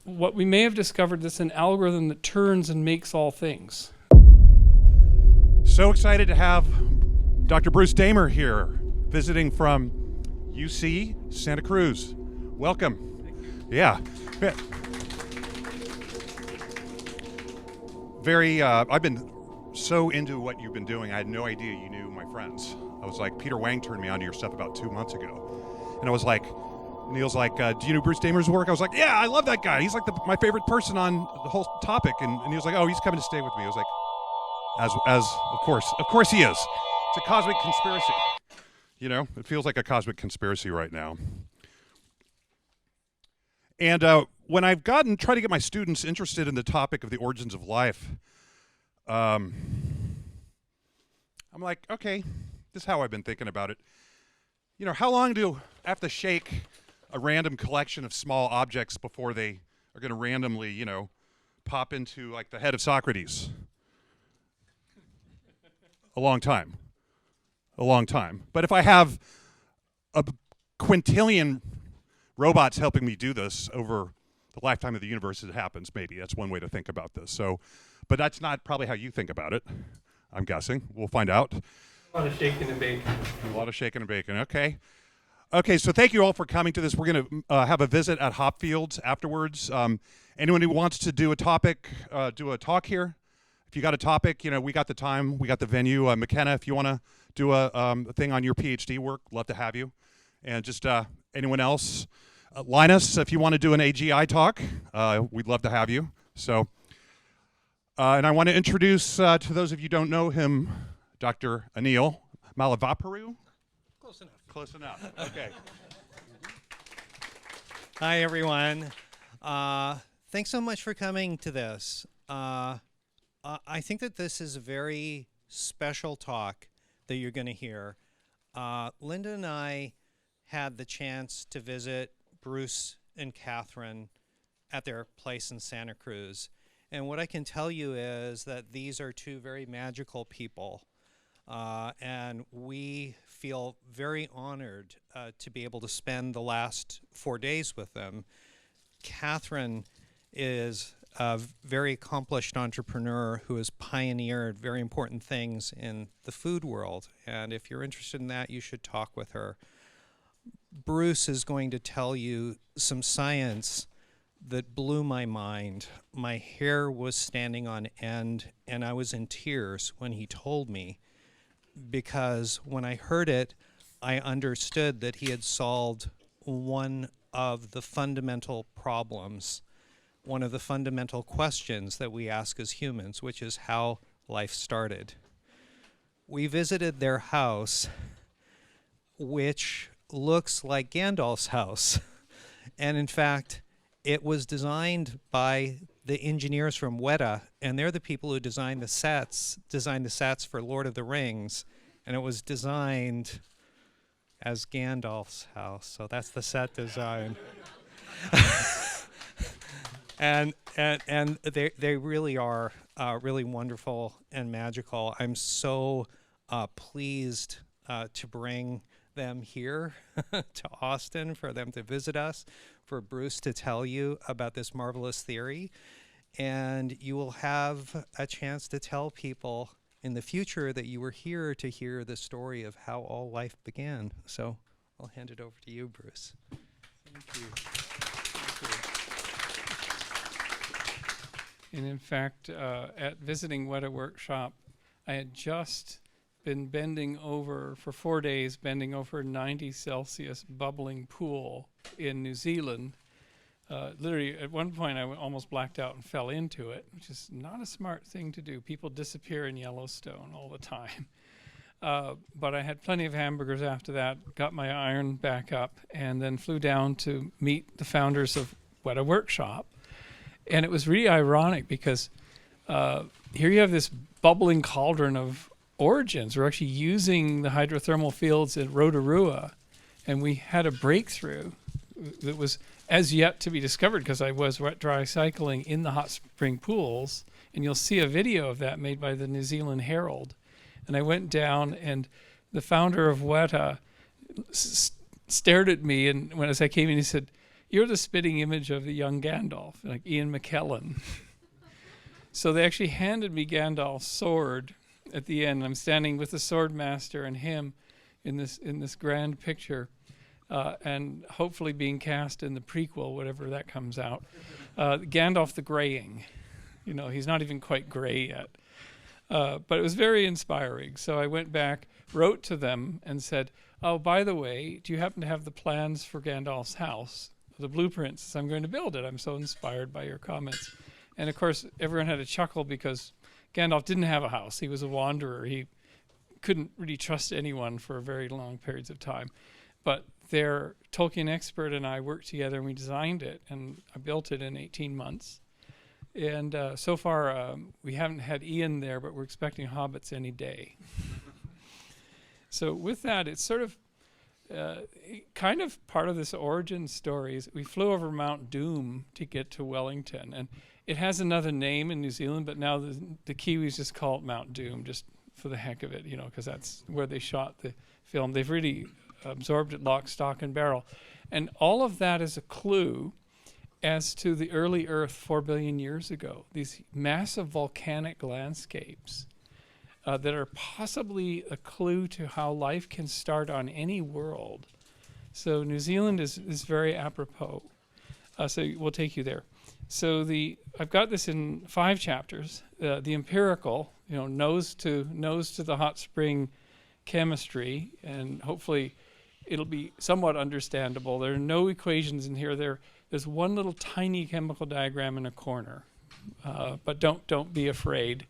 what we may have discovered is an algorithm that turns and makes all things. So excited to have Dr. Bruce Damer here, visiting from UC Santa Cruz. Welcome. Thank you. Yeah. I've been so into what you've been doing, I had no idea you knew my friends. I was like, Peter Wang turned me on to your stuff about 2 months ago. And I was like, Neil's like, do you know Bruce Damer's work? I was like, yeah, I love that guy. He's like my favorite person on the whole topic. And he was like, oh, he's coming to stay with me. I was like, as of course he is. It's a cosmic conspiracy. You know, it feels like a cosmic conspiracy right now. And when I've tried to get my students interested in the topic of the origins of life, I'm like, okay, this is how I've been thinking about it. You know, how long do I have to shake a random collection of small objects before they are going to randomly, you know, pop into like the head of Socrates? A long time. But if I have a quintillion robots helping me do this over the lifetime of the universe, it happens, maybe. That's one way to think about this. So, but that's not probably how you think about it, I'm guessing. We'll find out. A lot of shaking and baking. A lot of shaking and baking, okay. Okay, so thank you all for coming to this. We're going to have a visit at Hopfields afterwards. Anyone who wants to do a topic, do a talk here, if you got a topic, you know, we got the time, we got the venue. McKenna, if you want to do a thing on your PhD work, love to have you. And just anyone else, Linus, if you want to do an AGI talk, we'd love to have you. So, and I want to introduce to those of you who don't know him, Dr. Aneil Mallavarapu. Close enough. Close enough. Okay. Hi, everyone. Thanks so much for coming to this. I think that this is a very special talk that you're going to hear. Linda and I had the chance to visit Bruce and Catherine at their place in Santa Cruz. And what I can tell you is that these are two very magical people. And we feel very honored to be able to spend the last 4 days with them. Catherine is a very accomplished entrepreneur who has pioneered very important things in the food world. And if you're interested in that, you should talk with her. Bruce is going to tell you some science that blew my mind. My hair was standing on end, and I was in tears when he told me, because when I heard it, I understood that he had solved one of the fundamental problems, one of the fundamental questions that we ask as humans, which is how life started. We visited their house, which looks like Gandalf's house. And in fact, it was designed by the engineers from Weta, and they're the people who designed the sets for Lord of the Rings, and it was designed as Gandalf's house. So that's the set design. And they really are really wonderful and magical. I'm so pleased to bring them here to Austin, for them to visit us, for Bruce to tell you about this marvelous theory. And you will have a chance to tell people in the future that you were here to hear the story of how all life began. So I'll hand it over to you, Bruce. Thank you. And in fact, at visiting Weta Workshop, I had just been bending over for 4 days, bending over a 90 Celsius bubbling pool in New Zealand. Literally, at one point, I almost blacked out and fell into it, which is not a smart thing to do. People disappear in Yellowstone all the time. But I had plenty of hamburgers after that, got my iron back up, and then flew down to meet the founders of Weta Workshop. And it was really ironic because here you have this bubbling cauldron of origins. We're actually using the hydrothermal fields in Rotorua, and we had a breakthrough that was as yet to be discovered because I was wet dry cycling in the hot spring pools, and you'll see a video of that made by the New Zealand Herald. And I went down, and the founder of Weta stared at me, and as I came in, he said, you're the spitting image of the young Gandalf, like Ian McKellen. So they actually handed me Gandalf's sword at the end. I'm standing with the sword master and him in this grand picture, and hopefully being cast in the prequel, whatever that comes out. Gandalf the Graying. You know, he's not even quite gray yet. But it was very inspiring. So I went back, wrote to them, and said, oh, by the way, do you happen to have the plans for Gandalf's house, the blueprints? I'm going to build it. I'm so inspired by your comments. And, of course, everyone had a chuckle because Gandalf didn't have a house. He was a wanderer. He couldn't really trust anyone for very long periods of time. But their Tolkien expert and I worked together, and we designed it, and I built it in 18 months. And so far, we haven't had Ian there, but we're expecting hobbits any day. So with that, it's sort of kind of part of this origin story. Is we flew over Mount Doom to get to Wellington. And it has another name in New Zealand, but now the Kiwis just call it Mount Doom, just for the heck of it, you know, because that's where they shot the film. They've really absorbed it lock, stock, and barrel. And all of that is a clue as to the early Earth 4 billion years ago, these massive volcanic landscapes that are possibly a clue to how life can start on any world. So New Zealand is very apropos. So we'll take you there. So I've got this in 5 chapters. The empirical, you know, nose to the hot spring chemistry, and hopefully it'll be somewhat understandable. There are no equations in here. There's one little tiny chemical diagram in a corner, but don't be afraid.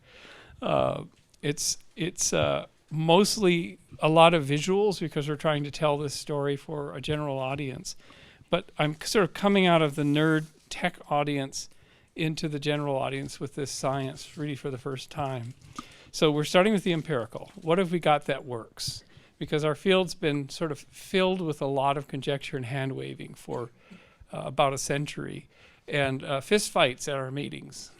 It's mostly a lot of visuals because we're trying to tell this story for a general audience. But I'm sort of coming out of the nerd tech audience into the general audience with this science really for the first time. So we're starting with the empirical. What have we got that works? Because our field's been sort of filled with a lot of conjecture and hand waving for about a century, and fist fights at our meetings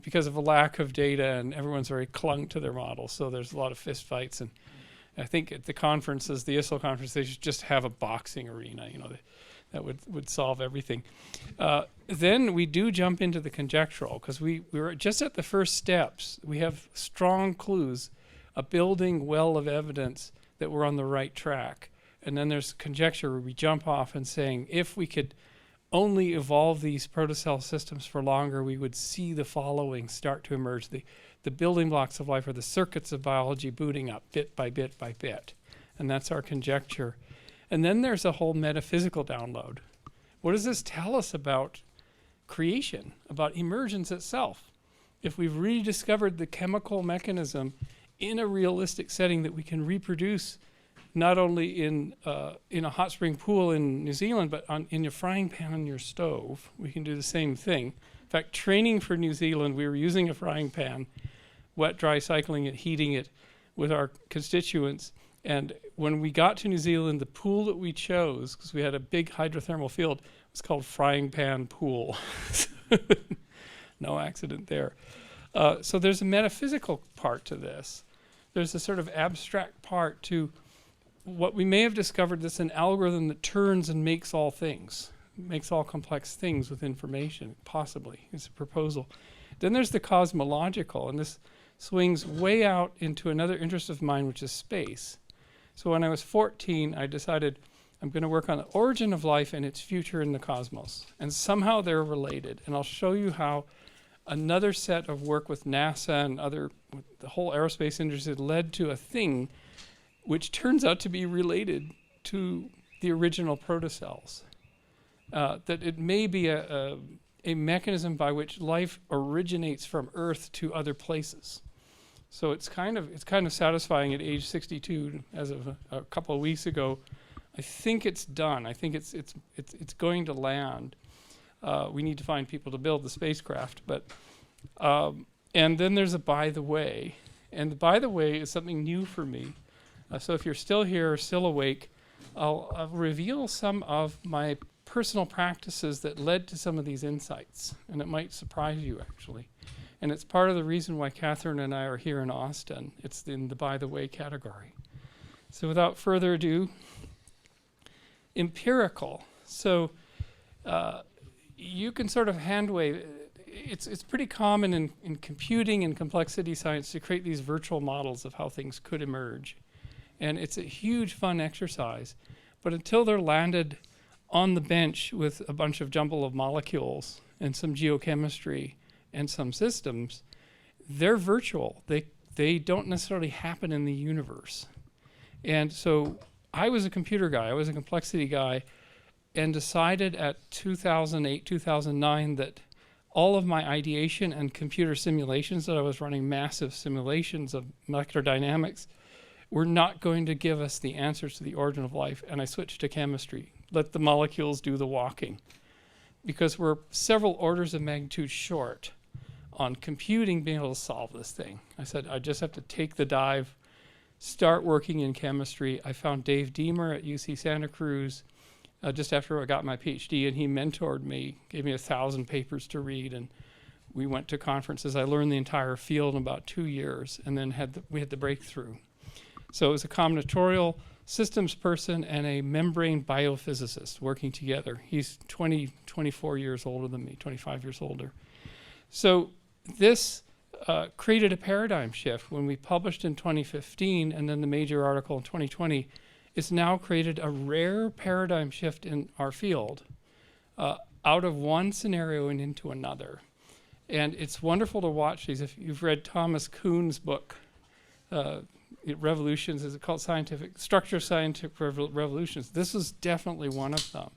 because of a lack of data, and everyone's very clung to their models. So there's a lot of fist fights, and I think at the conferences, the ISIL conference, they should just have a boxing arena. You know, that would solve everything. Then we do jump into the conjectural because we were just at the first steps. We have strong clues, a building well of evidence that we're on the right track. And then there's conjecture where we jump off and saying, if we could only evolve these protocell systems for longer, we would see the following start to emerge. The building blocks of life are the circuits of biology booting up bit by bit by bit. And that's our conjecture. And then there's a whole metaphysical download. What does this tell us about creation, about emergence itself? If we've rediscovered the chemical mechanism in a realistic setting that we can reproduce not only in a hot spring pool in New Zealand, but in your frying pan on your stove, we can do the same thing. In fact, training for New Zealand, we were using a frying pan, wet, dry cycling it, heating it with our constituents. And when we got to New Zealand, the pool that we chose, because we had a big hydrothermal field, was called Frying Pan Pool. No accident there. So there's a metaphysical part to this. There's a sort of abstract part to what we may have discovered that's an algorithm that turns and makes all things, makes all complex things with information, possibly. It's a proposal. Then there's the cosmological, and this swings way out into another interest of mine, which is space. So when I was 14, I decided I'm going to work on the origin of life and its future in the cosmos. And somehow they're related. And I'll show you how another set of work with NASA and with the whole aerospace industry led to a thing which turns out to be related to the original protocells. That it may be a mechanism by which life originates from Earth to other places. So it's kind of satisfying at age 62. As of a couple of weeks ago, I think it's done. I think it's going to land. We need to find people to build the spacecraft, but and then there's a by the way, and the by the way is something new for me. So if you're still here or still awake, I'll reveal some of my personal practices that led to some of these insights, and it might surprise you actually. And it's part of the reason why Catherine and I are here in Austin. It's in the by the way category. So without further ado, empirical. So you can sort of handwave. It's pretty common in computing and complexity science to create these virtual models of how things could emerge. And it's a huge fun exercise. But until they're landed on the bench with a bunch of jumble of molecules and some geochemistry and some systems, they're virtual. They don't necessarily happen in the universe. And so I was a computer guy, I was a complexity guy, and decided at 2008, 2009 that all of my ideation and computer simulations that I was running, massive simulations of molecular dynamics, were not going to give us the answers to the origin of life, and I switched to chemistry. Let the molecules do the walking. Because we're several orders of magnitude short on computing being able to solve this thing. I said, I just have to take the dive, start working in chemistry. I found Dave Deemer at UC Santa Cruz just after I got my PhD, and he mentored me, gave me 1,000 papers to read, and we went to conferences. I learned the entire field in about 2 years, and then we had the breakthrough. So it was a combinatorial systems person and a membrane biophysicist working together. He's 24 years older than me, 25 years older. So this created a paradigm shift. When we published in 2015 and then the major article in 2020, it's now created a rare paradigm shift in our field out of one scenario and into another. And it's wonderful to watch these. If you've read Thomas Kuhn's book, Revolutions, is it called Structure of Scientific Revolutions? This is definitely one of them.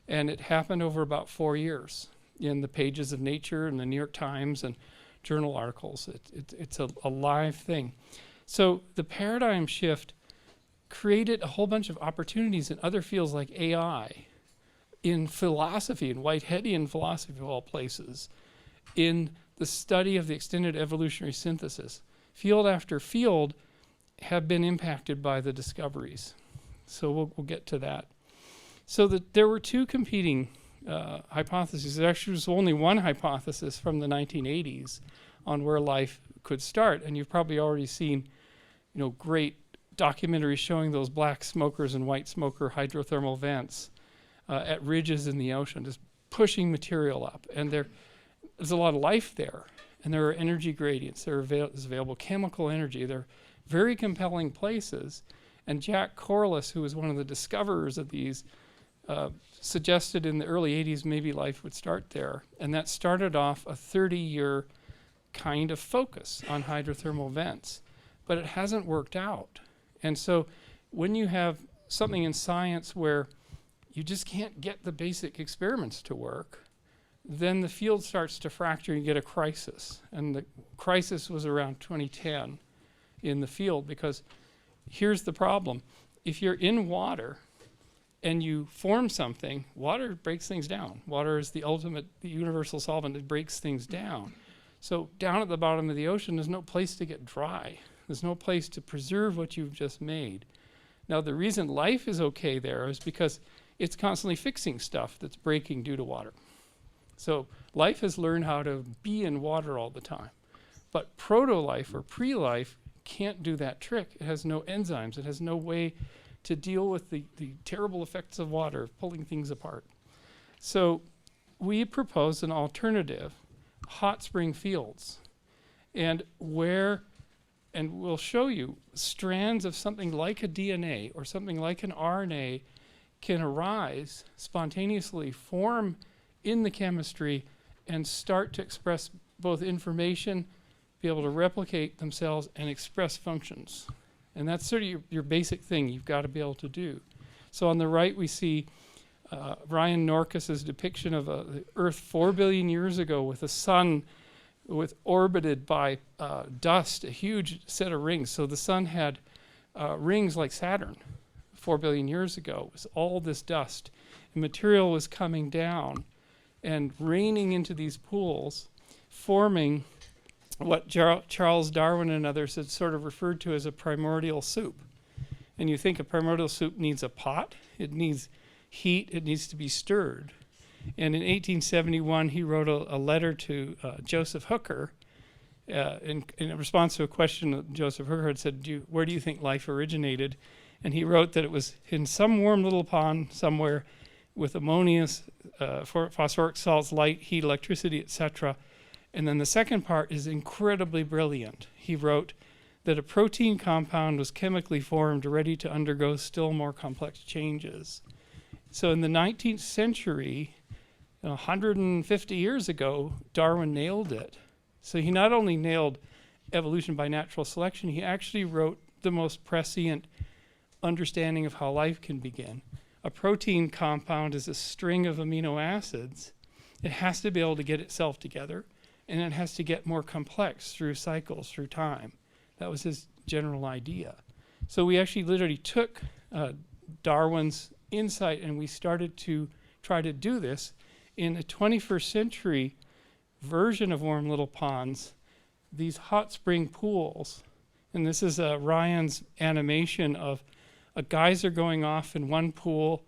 And it happened over about 4 years in the pages of Nature and the New York Times and journal articles. It's a live thing. So the paradigm shift created a whole bunch of opportunities in other fields like AI, in philosophy, in Whiteheadian philosophy of all places, in the study of the extended evolutionary synthesis. Field after field have been impacted by the discoveries. So we'll get to that. So there were two competing hypotheses. There actually was only one hypothesis from the 1980s on where life could start. And you've probably already seen, great documentaries showing those black smokers and white smoker hydrothermal vents at ridges in the ocean, just pushing material up. And there's a lot of life there. And there are energy gradients. There's available chemical energy. They're very compelling places. And Jack Corliss, who was one of the discoverers of these, suggested in the early 80s maybe life would start there. And that started off a 30-year kind of focus on hydrothermal vents. But it hasn't worked out. And so when you have something in science where you just can't get the basic experiments to work, then the field starts to fracture and you get a crisis. And the crisis was around 2010 in the field, because here's the problem. If you're in water and you form something, water breaks things down. Water is the universal solvent that breaks things down. So down at the bottom of the ocean, there's no place to get dry. There's no place to preserve what you've just made. Now, the reason life is okay there is because it's constantly fixing stuff that's breaking due to water. So life has learned how to be in water all the time. But proto-life or pre-life can't do that trick. It has no enzymes. It has no way to deal with the terrible effects of water, pulling things apart. So we proposed an alternative, hot spring fields. And we'll show you strands of something like a DNA or something like an RNA can arise spontaneously, form in the chemistry, and start to express both information, be able to replicate themselves, and express functions. And that's sort of your basic thing you've got to be able to do. So on the right we see Ryan Norkus's depiction of the Earth 4 billion years ago with the sun orbited by dust, a huge set of rings. So the sun had rings like Saturn 4 billion years ago. It was all this dust. And material was coming down and raining into these pools, forming what Charles Darwin and others had sort of referred to as a primordial soup. And you think a primordial soup needs a pot, it needs heat, it needs to be stirred. And in 1871, he wrote a letter to Joseph Hooker in response to a question that Joseph Hooker had said, where do you think life originated? And he wrote that it was in some warm little pond somewhere with ammonium, phosphoric salts, light, heat, electricity, etc. And then the second part is incredibly brilliant. He wrote that a protein compound was chemically formed ready to undergo still more complex changes. So in the 19th century, 150 years ago, Darwin nailed it. So he not only nailed evolution by natural selection, he actually wrote the most prescient understanding of how life can begin. A protein compound is a string of amino acids. It has to be able to get itself together, and it has to get more complex through cycles, through time. That was his general idea. So we actually literally took Darwin's insight and we started to try to do this in a 21st century version of warm little ponds, these hot spring pools. And this is Ryan's animation of a geyser going off in one pool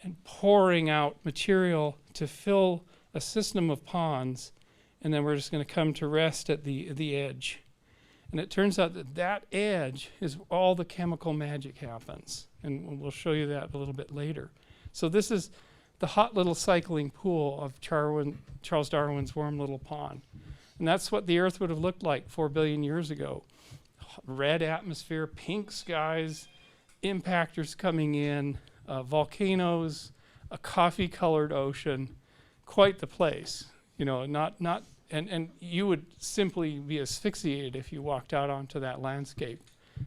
and pouring out material to fill a system of ponds, and then we're just going to come to rest at the edge. And it turns out that that edge is all the chemical magic happens, and we'll show you that a little bit later. So this is the hot little cycling pool of Charles Darwin's warm little pond. And that's what the Earth would have looked like 4 billion years ago. Red atmosphere, pink skies, impactors coming in, volcanoes, a coffee-colored ocean, quite the place. You know, and you would simply be asphyxiated if you walked out onto that landscape,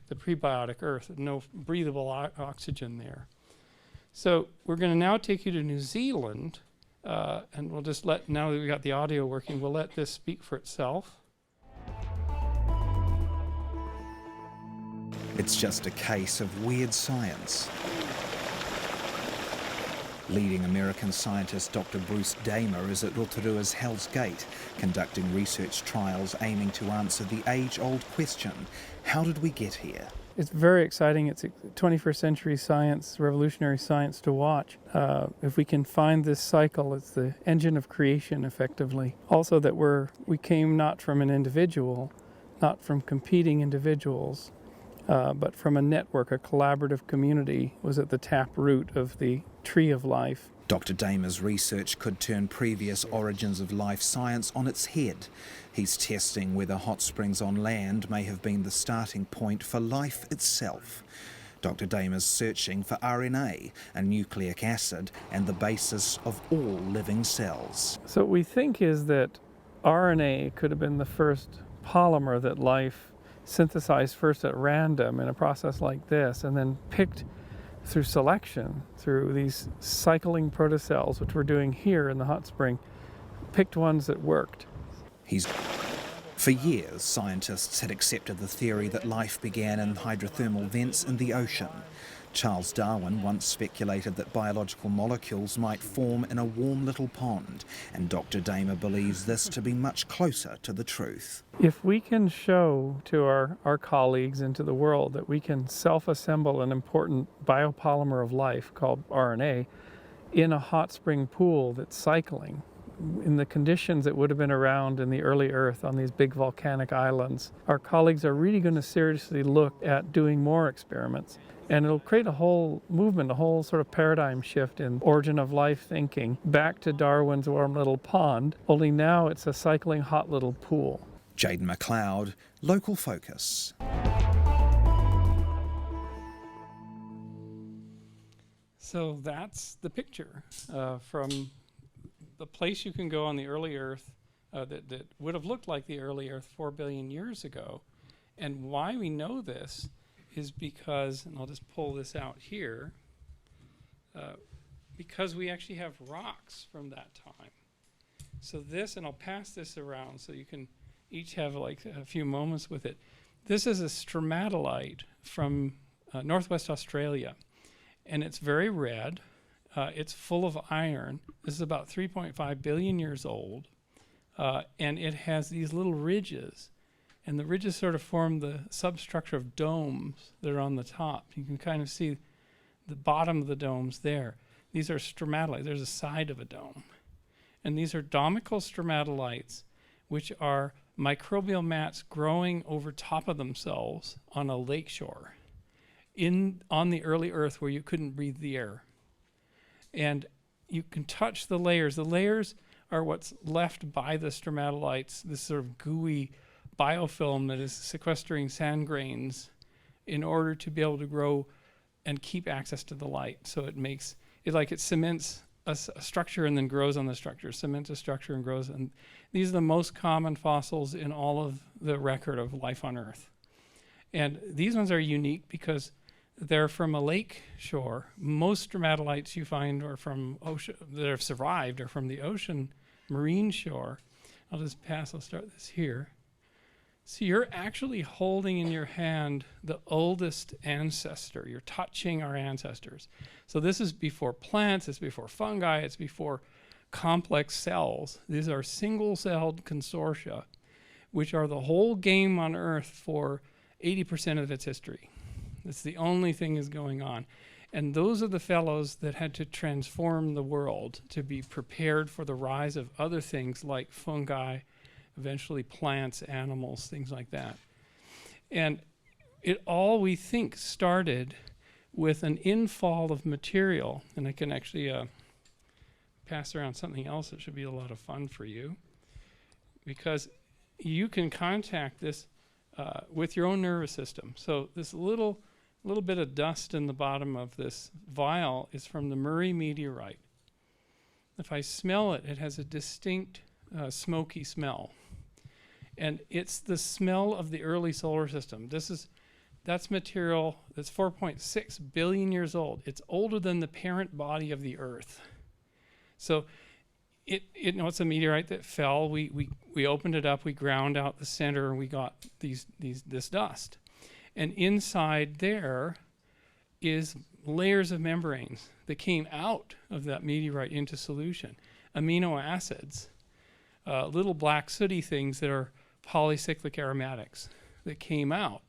the prebiotic Earth, no breathable oxygen there. So we're going to now take you to New Zealand, and we'll just now that we got the audio working, we'll let this speak for itself. It's just a case of weird science. Leading American scientist Dr. Bruce Damer is at Rotorua's Hell's Gate, conducting research trials aiming to answer the age-old question, how did we get here? It's very exciting. It's a 21st century science, revolutionary science to watch. If we can find this cycle, it's the engine of creation, effectively. Also that we came not from an individual, not from competing individuals, but from a network, a collaborative community was at the tap root of the tree of life. Dr. Damer's research could turn previous origins of life science on its head. He's testing whether hot springs on land may have been the starting point for life itself. Dr. Damer's searching for RNA, a nucleic acid, and the basis of all living cells. So what we think is that RNA could have been the first polymer that life synthesized first at random in a process like this, and then picked through selection, through these cycling protocells, which we're doing here in the hot spring, picked ones that worked. For years, scientists had accepted the theory that life began in hydrothermal vents in the ocean. Charles Darwin once speculated that biological molecules might form in a warm little pond, and Dr. Damer believes this to be much closer to the truth. If we can show to our colleagues and to the world that we can self-assemble an important biopolymer of life called RNA in a hot spring pool that's cycling, in the conditions that would have been around in the early Earth on these big volcanic islands, our colleagues are really going to seriously look at doing more experiments. And it'll create a whole movement, a whole sort of paradigm shift in origin of life thinking, back to Darwin's warm little pond, only now it's a cycling hot little pool. Jaden McLeod, Local Focus. So that's the picture from the place you can go on the early Earth that would have looked like the early Earth 4 billion years ago. And why we know this is because, and I'll just pull this out here, because we actually have rocks from that time. So this, and I'll pass this around so you can each have like a few moments with it. This is a stromatolite from Northwest Australia, and it's very red. It's full of iron. This is about 3.5 billion years old, and it has these little ridges. And the ridges sort of form the substructure of domes that are on the top. You can kind of see the bottom of the domes there. These are stromatolites. There's a side of a dome. And these are domical stromatolites, which are microbial mats growing over top of themselves on a lakeshore on the early Earth where you couldn't breathe the air. And you can touch the layers. The layers are what's left by the stromatolites, this sort of gooey biofilm that is sequestering sand grains in order to be able to grow and keep access to the light. So it makes it like it cements a structure and then grows on the structure, cements a structure and grows. And these are the most common fossils in all of the record of life on Earth. And these ones are unique because they're from a lake shore. Most stromatolites you find are from ocean that have survived are from the ocean marine shore. I'll start this here. So you're actually holding in your hand the oldest ancestor. You're touching our ancestors. So this is before plants, it's before fungi, it's before complex cells. These are single-celled consortia, which are the whole game on Earth for 80% of its history. That's the only thing is going on. And those are the fellows that had to transform the world to be prepared for the rise of other things like fungi, eventually plants, animals, things like that. And it all, we think, started with an infall of material. And I can actually pass around something else that should be a lot of fun for you, because you can contact this with your own nervous system. So this little bit of dust in the bottom of this vial is from the Murray meteorite. If I smell it, it has a distinct smoky smell. And it's the smell of the early solar system. That's material that's 4.6 billion years old. It's older than the parent body of the Earth. So it's a meteorite that fell. We opened it up, we ground out the center, and we got this dust. And inside there is layers of membranes that came out of that meteorite into solution. Amino acids, little black sooty things that are polycyclic aromatics that came out.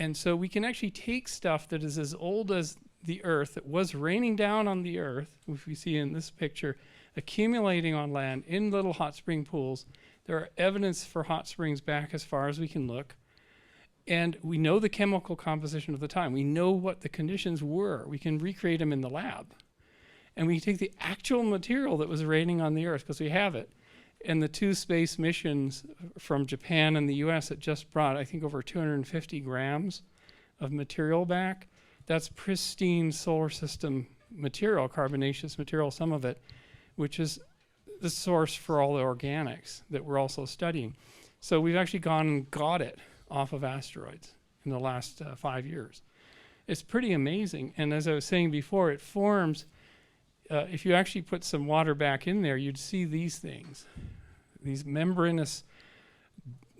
And so we can actually take stuff that is as old as the Earth, that was raining down on the Earth, which we see in this picture, accumulating on land in little hot spring pools. There are evidence for hot springs back as far as we can look. And we know the chemical composition of the time. We know what the conditions were. We can recreate them in the lab. And we can take the actual material that was raining on the Earth, because we have it. And the two space missions from Japan and the US that just brought, I think, over 250 grams of material back. That's pristine solar system material, carbonaceous material, some of it, which is the source for all the organics that we're also studying. So we've actually gone and got it off of asteroids in the last 5 years. It's pretty amazing. And as I was saying before, it forms, if you actually put some water back in there, you'd see these things, these membranous,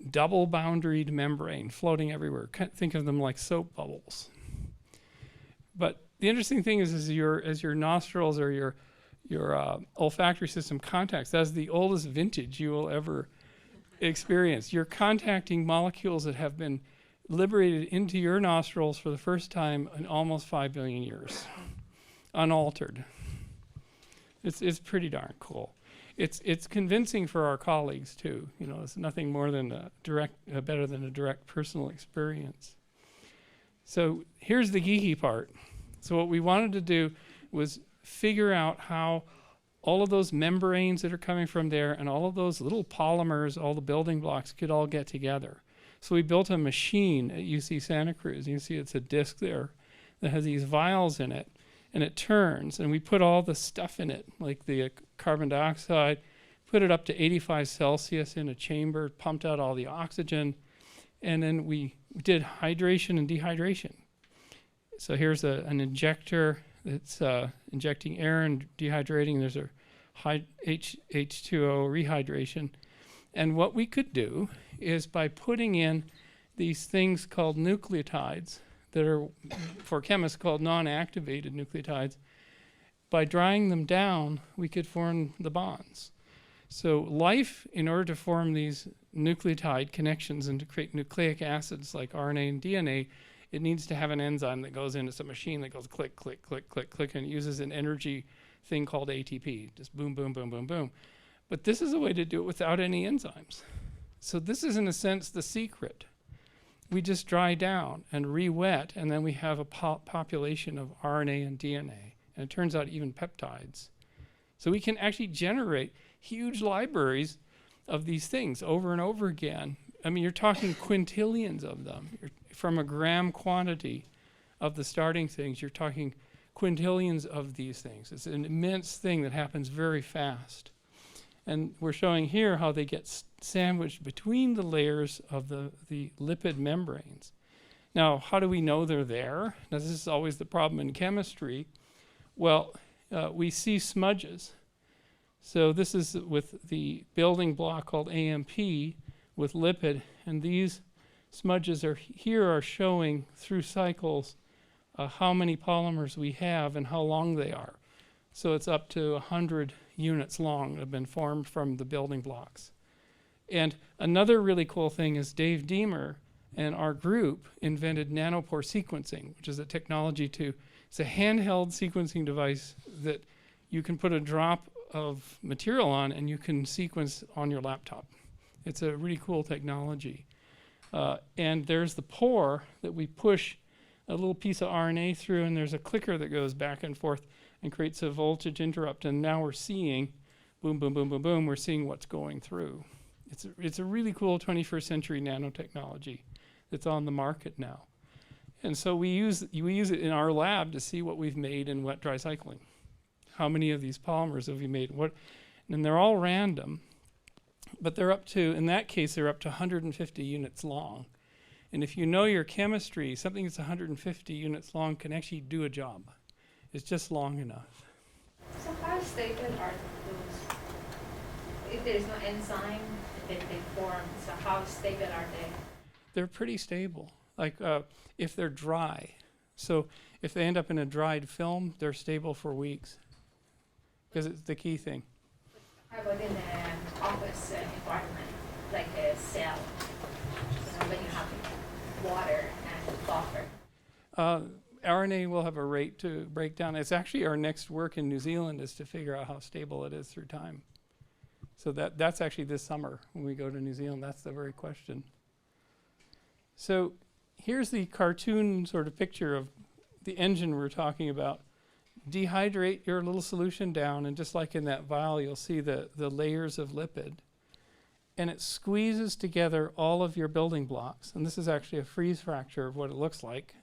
double-boundaried membrane floating everywhere. Think of them like soap bubbles. But the interesting thing is as your nostrils or your olfactory system contacts, that's the oldest vintage you will ever experience. You're contacting molecules that have been liberated into your nostrils for the first time in almost 5 billion years, unaltered. It's pretty darn cool. It's convincing for our colleagues too. You know, it's nothing more than better than a direct personal experience. So here's the geeky part. So what we wanted to do was figure out how all of those membranes that are coming from there and all of those little polymers, all the building blocks could all get together. So we built a machine at UC Santa Cruz. You see it's a disc there that has these vials in it, and it turns, and we put all the stuff in it, like the carbon dioxide, put it up to 85 Celsius in a chamber, pumped out all the oxygen, and then we did hydration and dehydration. So here's an injector that's injecting air and dehydrating. There's a H2O rehydration. And what we could do is by putting in these things called nucleotides that are for chemists called non-activated nucleotides, by drying them down, we could form the bonds. So life, in order to form these nucleotide connections and to create nucleic acids like RNA and DNA, it needs to have an enzyme that goes in. It's a machine that goes click, click, click, click, click, and it uses an energy thing called ATP, just boom, boom, boom, boom, boom. But this is a way to do it without any enzymes. So this is, in a sense, the secret. We just dry down and re-wet, and then we have a population of RNA and DNA. And it turns out even peptides So we can actually generate huge libraries of these things over and over again. I mean, you're talking quintillions of them. From a gram quantity of the starting things, you're talking quintillions of these things. It's an immense thing that happens very fast. And we're showing here how they get sandwiched between the layers of the lipid membranes. Now, how do we know they're there? Now, this is always the problem in chemistry. Well, we see smudges. So this is with the building block called AMP with lipid, and these smudges are showing through cycles how many polymers we have and how long they are. So it's up to 100 units long that have been formed from the building blocks. And another really cool thing is Dave Deemer and our group invented nanopore sequencing, which is a technology it's a handheld sequencing device that you can put a drop of material on and you can sequence on your laptop. It's a really cool technology. And there's the pore that we push a little piece of RNA through, and there's a clicker that goes back and forth and creates a voltage interrupt, and now we're seeing boom, boom, boom, boom, boom, we're seeing what's going through. It's a really cool 21st century nanotechnology that's on the market now. And so we use it in our lab to see what we've made in wet dry cycling. How many of these polymers have we made? And they're all random, but they're up to, in that case, they're up to 150 units long. And if you know your chemistry, something that's 150 units long can actually do a job. It's just long enough. So how stable are those? If there is no enzyme that they form, so how stable are they? They're pretty stable. Like if they're dry. So if they end up in a dried film, they're stable for weeks. Because it's the key thing. How about in an office environment, like a cell, when you have water and buffer? RNA will have a rate to break down. It's actually our next work in New Zealand is to figure out how stable it is through time. So that's actually this summer when we go to New Zealand. That's the very question. So here's the cartoon sort of picture of the engine we're talking about. Dehydrate your little solution down, and just like in that vial, you'll see the layers of lipid. And it squeezes together all of your building blocks. And this is actually a freeze fracture of what it looks like.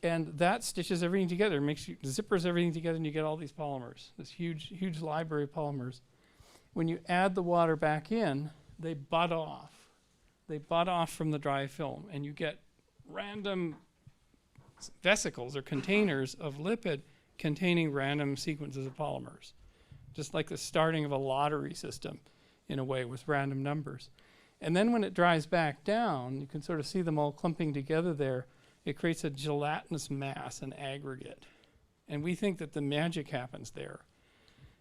And that stitches everything together, zippers everything together, and you get all these polymers, this huge, huge library of polymers. When you add the water back in, they bud off. They bud off from the dry film, and you get random vesicles or containers of lipid containing random sequences of polymers, just like the starting of a lottery system in a way with random numbers. And then when it dries back down, you can sort of see them all clumping together there. It creates a gelatinous mass, an aggregate. And we think that the magic happens there.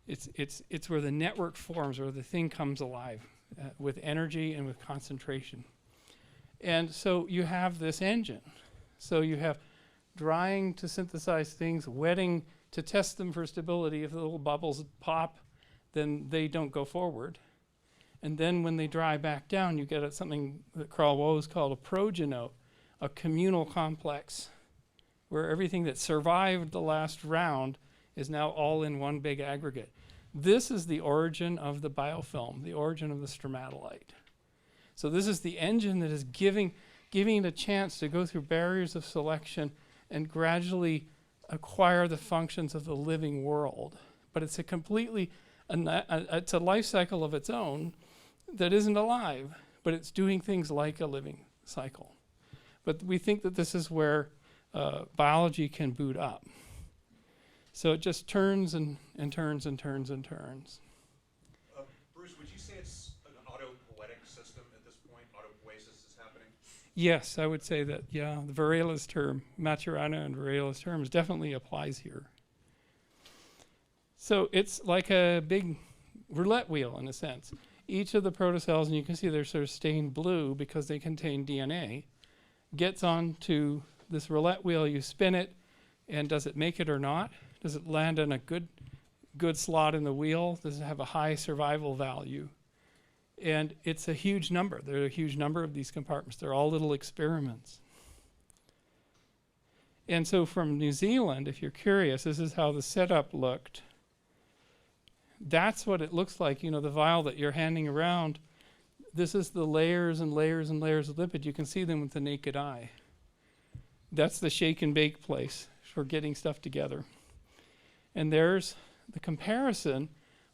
It's where the network forms, where the thing comes alive with energy and with concentration. And so you have this engine. So you have drying to synthesize things, wetting to test them for stability. If the little bubbles pop, then they don't go forward. And then when they dry back down, you get something that Carl Woese called a progenote, a communal complex, where everything that survived the last round is now all in one big aggregate. This is the origin of the biofilm, the origin of the stromatolite. So this is the engine that is giving it a chance to go through barriers of selection and gradually acquire the functions of the living world. But it's it's a life cycle of its own that isn't alive, but it's doing things like a living cycle. But we think that this is where biology can boot up. So it just turns and turns and turns and turns. Bruce, would you say it's an autopoietic system at this point? Autopoiesis is happening? Yes, I would say that, yeah. The Varela's term, Maturana and Varela's terms definitely applies here. So it's like a big roulette wheel in a sense. Each of the protocells, and you can see they're sort of stained blue because they contain DNA, gets onto this roulette wheel. You spin it, and does it make it or not? Does it land in a good slot in the wheel? Does it have a high survival value? And it's a huge number. There are a huge number of these compartments. They're all little experiments. And so from New Zealand, if you're curious, this is how the setup looked that's what it looks like. You know, the vial that you're handing around, this is the layers and layers and layers of lipid. You can see them with the naked eye. That's the shake and bake place for getting stuff together. And there's the comparison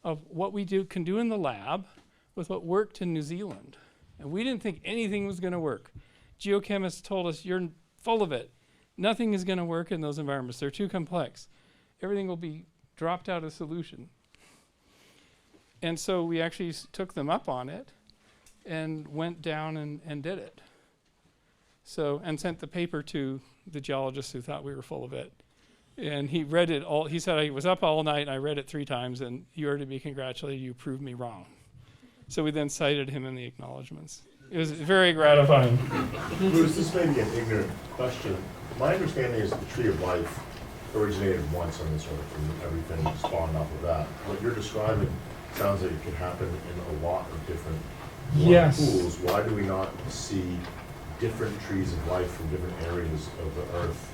of what we can do in the lab with what worked in New Zealand. And we didn't think anything was going to work. Geochemists told us, you're full of it. Nothing is going to work in those environments. They're too complex. Everything will be dropped out of solution. And so we actually took them up on it and went down and did it. So, and sent the paper to the geologist who thought we were full of it. And he read it all. He said, I was up all night and I read it 3 times, and you are to be congratulated, you proved me wrong. So we then cited him in the acknowledgments. It was very gratifying. Bruce, this may be an ignorant question. My understanding is that the tree of life originated once on this earth, and everything spawned off of that. What you're describing sounds like it could happen in a lot of different pools. Why do we not see different trees of life from different areas of the earth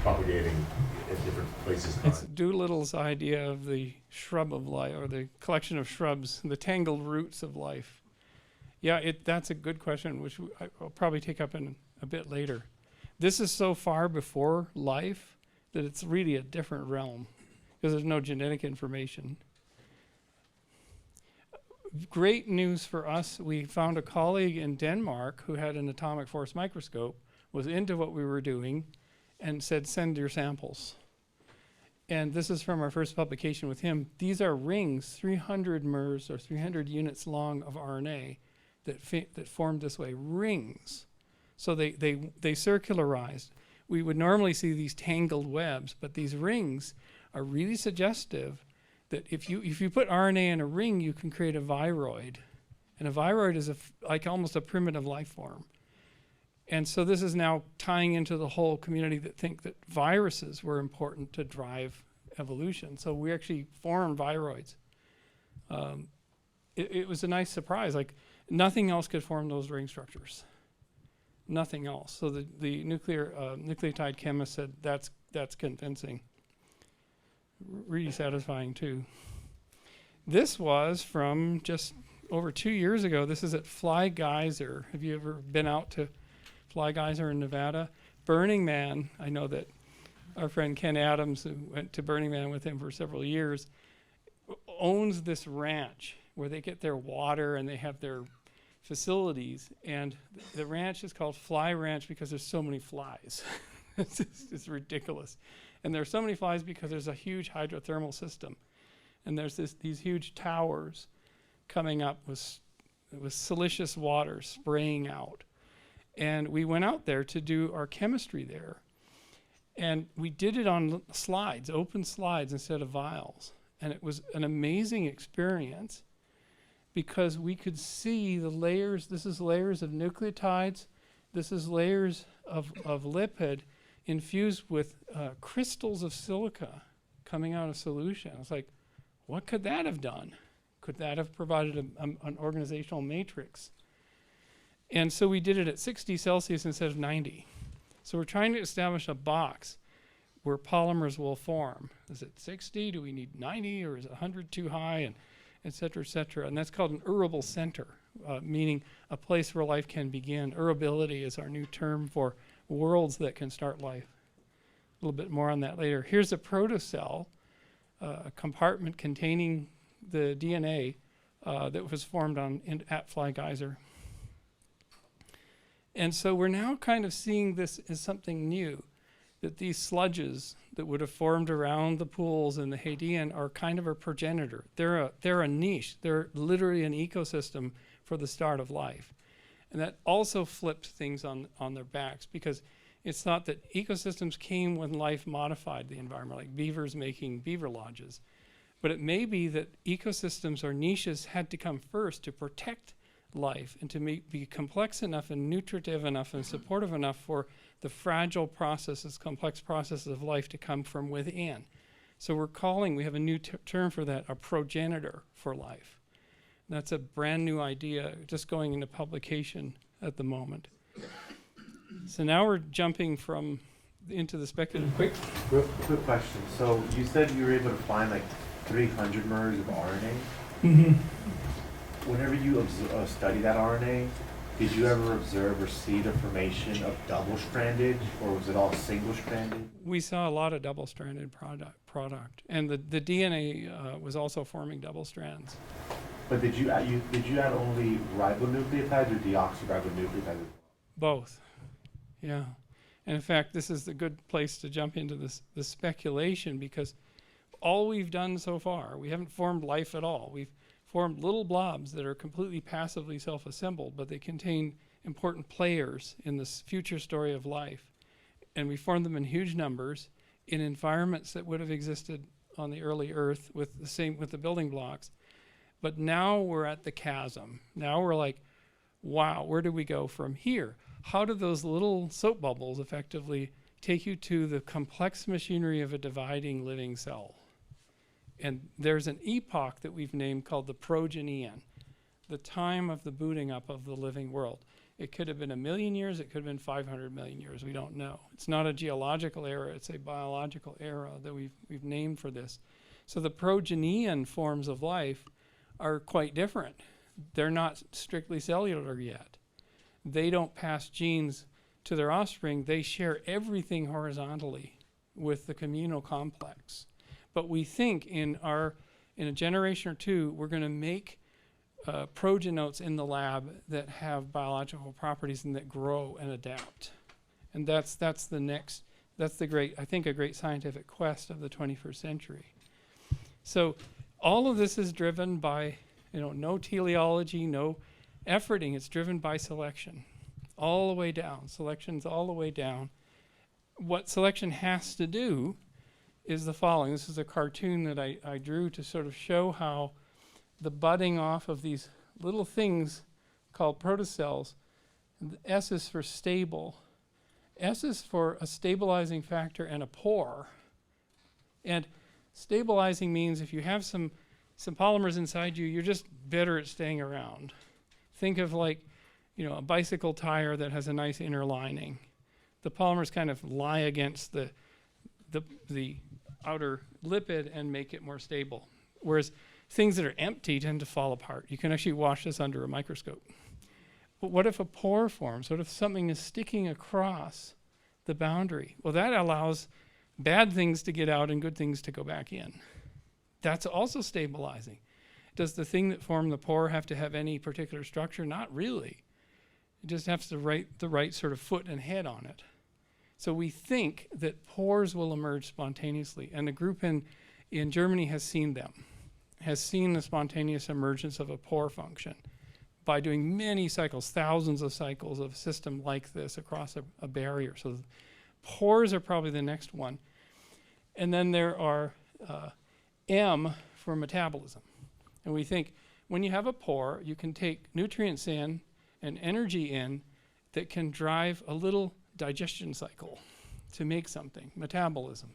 propagating in different places? It's Doolittle's idea of the shrub of life, or the collection of shrubs, the tangled roots of life. Yeah, that's a good question, which I'll probably take up in a bit later. This is so far before life that it's really a different realm because there's no genetic information. Great news for us. We found a colleague in Denmark who had an atomic force microscope, was into what we were doing, and said, send your samples. And this is from our first publication with him. These are rings, 300 MERS or 300 units long of RNA that formed this way, rings. So they circularized. We would normally see these tangled webs, but these rings are really suggestive that if you put RNA in a ring, you can create a viroid. And a viroid is like almost a primitive life form. And so this is now tying into the whole community that think that viruses were important to drive evolution. So we actually formed viroids. It was a nice surprise. Like nothing else could form those ring structures. Nothing else. So the nucleotide chemist said that's convincing. Really satisfying too. This was from just over 2 years ago. This is at Fly Geyser. Have you ever been out to Fly Geyser in Nevada? Burning Man, I know that our friend Ken Adams, who went to Burning Man with him for several years, owns this ranch where they get their water and they have their facilities. And the ranch is called Fly Ranch because there's so many flies. It's ridiculous. And there's so many flies because there's a huge hydrothermal system. And there's these huge towers coming up with silicious water spraying out. And we went out there to do our chemistry there. And we did it on slides, open slides instead of vials. And it was an amazing experience because we could see the layers. This is layers of nucleotides. This is layers of lipid infused with crystals of silica coming out of solution. It's like, what could that have done? Could that have provided an organizational matrix? And so we did it at 60 Celsius instead of 90. So we're trying to establish a box where polymers will form. Is it 60? Do we need 90? Or is 100 too high? And et cetera, et cetera. And that's called an urable center, meaning a place where life can begin. Urability is our new term for worlds that can start life. A little bit more on that later. Here's a protocell, a compartment containing the DNA that was formed at Fly Geyser. And so we're now kind of seeing this as something new, that these sludges that would have formed around the pools in the Hadean are kind of a progenitor. They're a niche. They're literally an ecosystem for the start of life. And that also flips things on their backs, because it's thought that ecosystems came when life modified the environment, like beavers making beaver lodges. But it may be that ecosystems or niches had to come first to protect life and to be complex enough and nutritive enough and supportive enough for the fragile processes, complex processes of life to come from within. So we have a new term for that, a progenitor for life. And that's a brand new idea just going into publication at the moment. So now we're jumping into the speculative. Quick question. So you said you were able to find like 300 mers of RNA. Mm-hmm. Whenever you study that RNA, did you ever observe or see the formation of double-stranded, or was it all single-stranded? We saw a lot of double-stranded product, and the DNA was also forming double strands. But did you add only ribonucleotides or deoxyribonucleotides? Both, yeah. And in fact, this is the good place to jump into this speculation, because all we've done so far, we haven't formed life at all. We've formed little blobs that are completely passively self-assembled, but they contain important players in this future story of life. And we formed them in huge numbers in environments that would have existed on the early Earth with the building blocks. But now we're at the chasm. Now we're like, wow, where do we go from here? How do those little soap bubbles effectively take you to the complex machinery of a dividing living cell? And there's an epoch that we've named called the Progenean, the time of the booting up of the living world. It could have been 1 million years, it could have been 500 million years, we don't know. It's not a geological era, it's a biological era that we've named for this. So the Progenean forms of life are quite different. They're not strictly cellular yet. They don't pass genes to their offspring, they share everything horizontally with the communal complex. But we think in a generation or two, we're going to make progenotes in the lab that have biological properties and that grow and adapt. And that's a great scientific quest of the 21st century. So all of this is driven by, no teleology, no efforting. It's driven by selection, all the way down. Selection's all the way down. What selection has to do is the following. This is a cartoon that I drew to sort of show how the budding off of these little things called protocells, S is for stable. S is for a stabilizing factor and a pore. And stabilizing means if you have some polymers inside you, you're just better at staying around. Think of like, a bicycle tire that has a nice inner lining. The polymers kind of lie against the outer lipid and make it more stable. Whereas things that are empty tend to fall apart. You can actually watch this under a microscope. But what if a pore forms? What if something is sticking across the boundary? Well, that allows bad things to get out and good things to go back in. That's also stabilizing. Does the thing that formed the pore have to have any particular structure? Not really. It just has the right sort of foot and head on it. So we think that pores will emerge spontaneously, and the group in Germany has seen them, has seen the spontaneous emergence of a pore function by doing many cycles, thousands of cycles of a system like this across a barrier. So pores are probably the next one. And then there are M for metabolism. And we think when you have a pore, you can take nutrients in and energy in that can drive a little digestion cycle to make something, metabolism.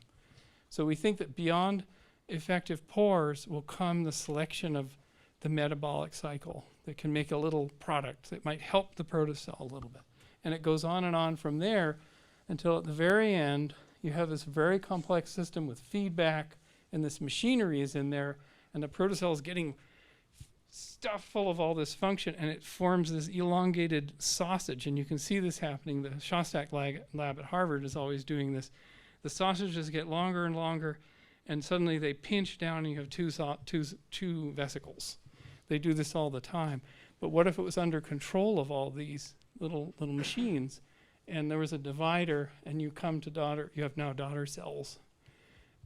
So we think that beyond effective pores will come the selection of the metabolic cycle that can make a little product that might help the protocell a little bit. And it goes on and on from there until at the very end, you have this very complex system with feedback, and this machinery is in there, and the protocell is getting stuff full of all this function, and it forms this elongated sausage. And you can see this happening. The Shostak lab at Harvard is always doing this. The sausages get longer and longer, and suddenly they pinch down and you have two vesicles. They do this all the time. But what if it was under control of all these little machines, and there was a divider, and you have now daughter cells.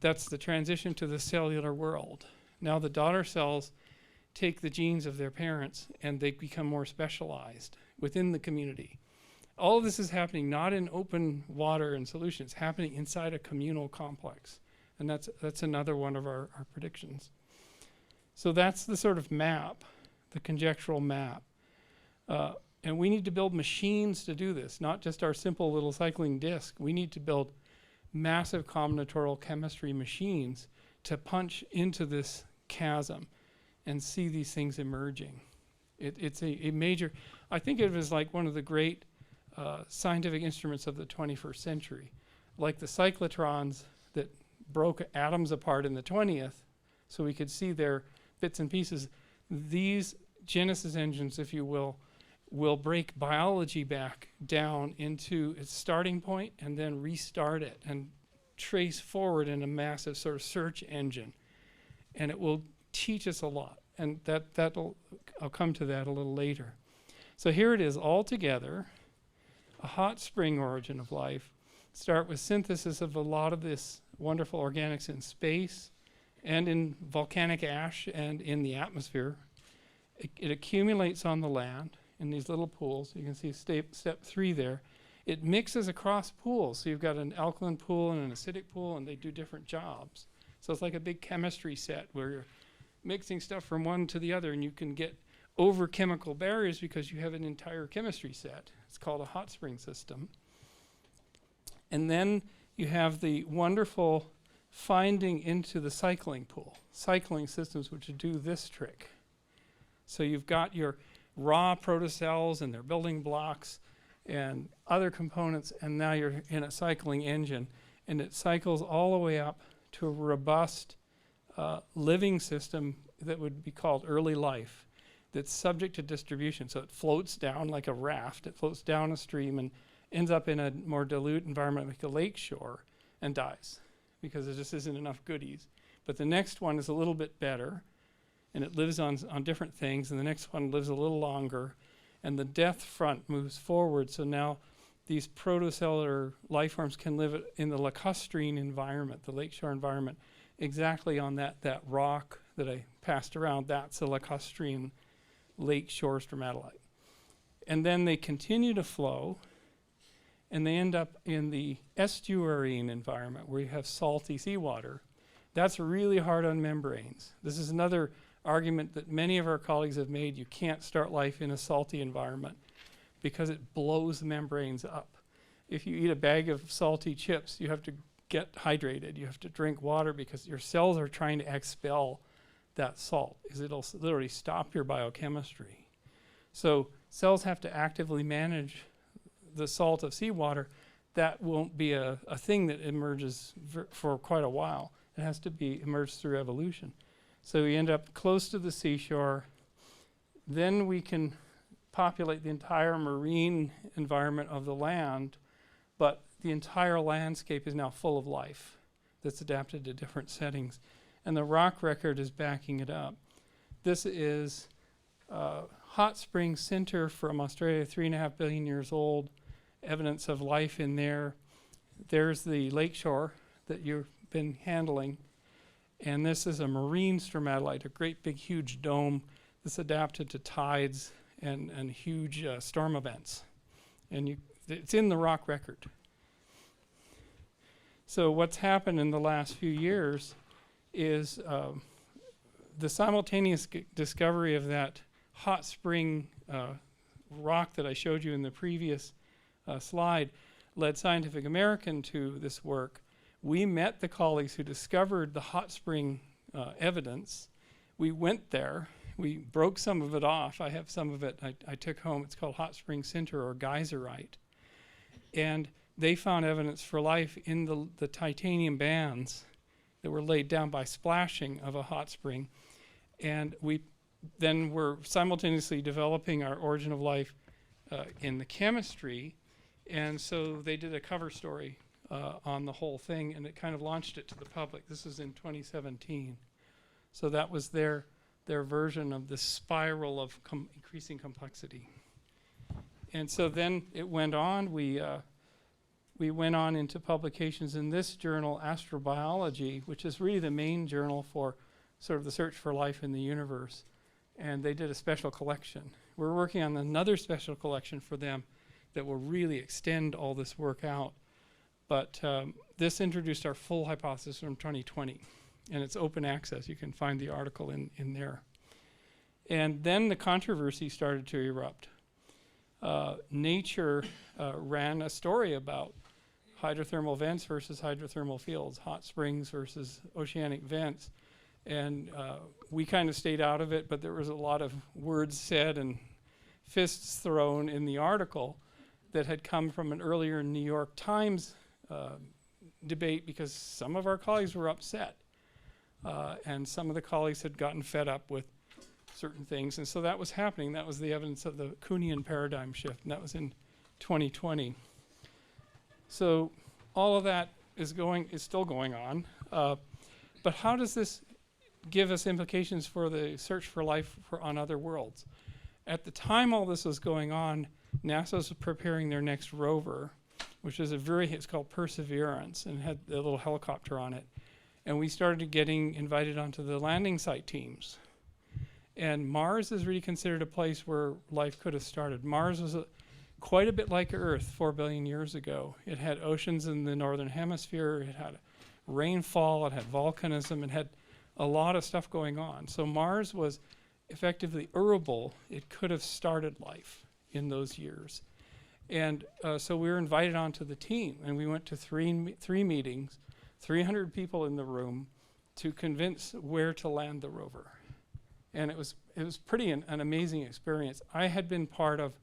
That's the transition to the cellular world. Now the daughter cells take the genes of their parents and they become more specialized within the community. All of this is happening not in open water and solutions, it's happening inside a communal complex. And that's another one of our predictions. So that's the sort of map, the conjectural map. And we need to build machines to do this, not just our simple little cycling disk. We need to build massive combinatorial chemistry machines to punch into this chasm and see these things emerging. It's a major, I think of it as like one of the great scientific instruments of the 21st century. Like the cyclotrons that broke atoms apart in the 20th, so we could see their bits and pieces. These Genesis engines, if you will break biology back down into its starting point and then restart it and trace forward in a massive sort of search engine. And it will teach us a lot. And I'll come to that a little later. So here it is all together, a hot spring origin of life. Start with synthesis of a lot of this wonderful organics in space and in volcanic ash and in the atmosphere. It accumulates on the land in these little pools. You can see step 3 there. It mixes across pools. So you've got an alkaline pool and an acidic pool, and they do different jobs. So it's like a big chemistry set where you're mixing stuff from one to the other, and you can get over chemical barriers because you have an entire chemistry set. It's called a hot spring system. And then you have the wonderful finding into the cycling pool, cycling systems which do this trick. So you've got your raw protocells and their building blocks and other components, and now you're in a cycling engine, and it cycles all the way up to a robust living system that would be called early life, that's subject to distribution. So it floats down like a raft. It floats down a stream and ends up in a more dilute environment like a lake shore and dies because there just isn't enough goodies. But the next one is a little bit better, and it lives on different things, and the next one lives a little longer, and the death front moves forward. So now these protocellular life forms can live in the lacustrine environment, the lakeshore environment, exactly on that rock that I passed around. That's a lacustrine lakeshore stromatolite. And then they continue to flow, and they end up in the estuarine environment where you have salty seawater. That's really hard on membranes. This is another argument that many of our colleagues have made. You can't start life in a salty environment because it blows the membranes up. If you eat a bag of salty chips, you have to get hydrated. You have to drink water because your cells are trying to expel that salt, because it'll literally stop your biochemistry. So cells have to actively manage the salt of seawater. That won't be a thing that emerges for quite a while. It has to be emerged through evolution. So we end up close to the seashore. Then we can populate the entire marine environment of the land, but the entire landscape is now full of life that's adapted to different settings. And the rock record is backing it up. This is hot spring center from Australia, 3.5 billion years old, evidence of life in there. There's the lakeshore that you've been handling. And this is a marine stromatolite, a great big huge dome that's adapted to tides and huge storm events. And it's in the rock record. So what's happened in the last few years is the simultaneous discovery of that hot spring rock that I showed you in the previous slide led Scientific American to this work. We met the colleagues who discovered the hot spring evidence. We went there. We broke some of it off. I have some of it I took home. It's called hot spring sinter or geyserite. And they found evidence for life in the titanium bands that were laid down by splashing of a hot spring. And we then were simultaneously developing our origin of life in the chemistry. And so they did a cover story on the whole thing, and it kind of launched it to the public. This was in 2017. So that was their version of the spiral of increasing complexity. And so then it went on. We went on into publications in this journal, Astrobiology, which is really the main journal for sort of the search for life in the universe. And they did a special collection. We're working on another special collection for them that will really extend all this work out. But this introduced our full hypothesis from 2020. And it's open access. You can find the article in there. And then the controversy started to erupt. Nature ran a story about hydrothermal vents versus hydrothermal fields, hot springs versus oceanic vents. And we kind of stayed out of it, but there was a lot of words said and fists thrown in the article that had come from an earlier New York Times debate, because some of our colleagues were upset And some of the colleagues had gotten fed up with certain things. And so that was happening. That was the evidence of the Kuhnian paradigm shift. And that was in 2020. So all of that is still going on. But how does this give us implications for the search for life on other worlds? At the time all this was going on, NASA was preparing their next rover, which is it's called Perseverance, and had a little helicopter on it. And we started getting invited onto the landing site teams. And Mars is really considered a place where life could have started. Mars was quite a bit like Earth 4 billion years ago. It had oceans in the northern hemisphere, it had rainfall, it had volcanism, it had a lot of stuff going on. So Mars was effectively arable. It could have started life in those years. And so we were invited onto the team, and we went to three meetings, 300 people in the room, to convince where to land the rover. And it was pretty an amazing experience. I had been part of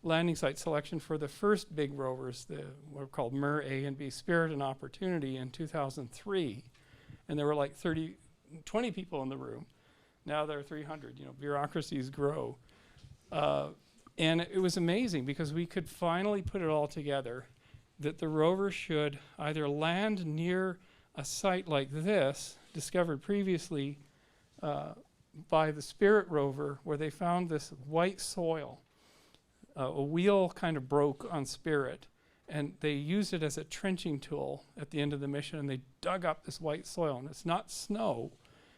landing site selection for the first big rovers, what are called MER A and B, Spirit and Opportunity, in 2003. And there were like 20 people in the room. Now there are 300. Bureaucracies grow. And it was amazing because we could finally put it all together that the rover should either land near a site like this, discovered previously by the Spirit rover, where they found this white soil. A wheel kind of broke on Spirit, and they used it as a trenching tool at the end of the mission, and they dug up this white soil. And it's not snow,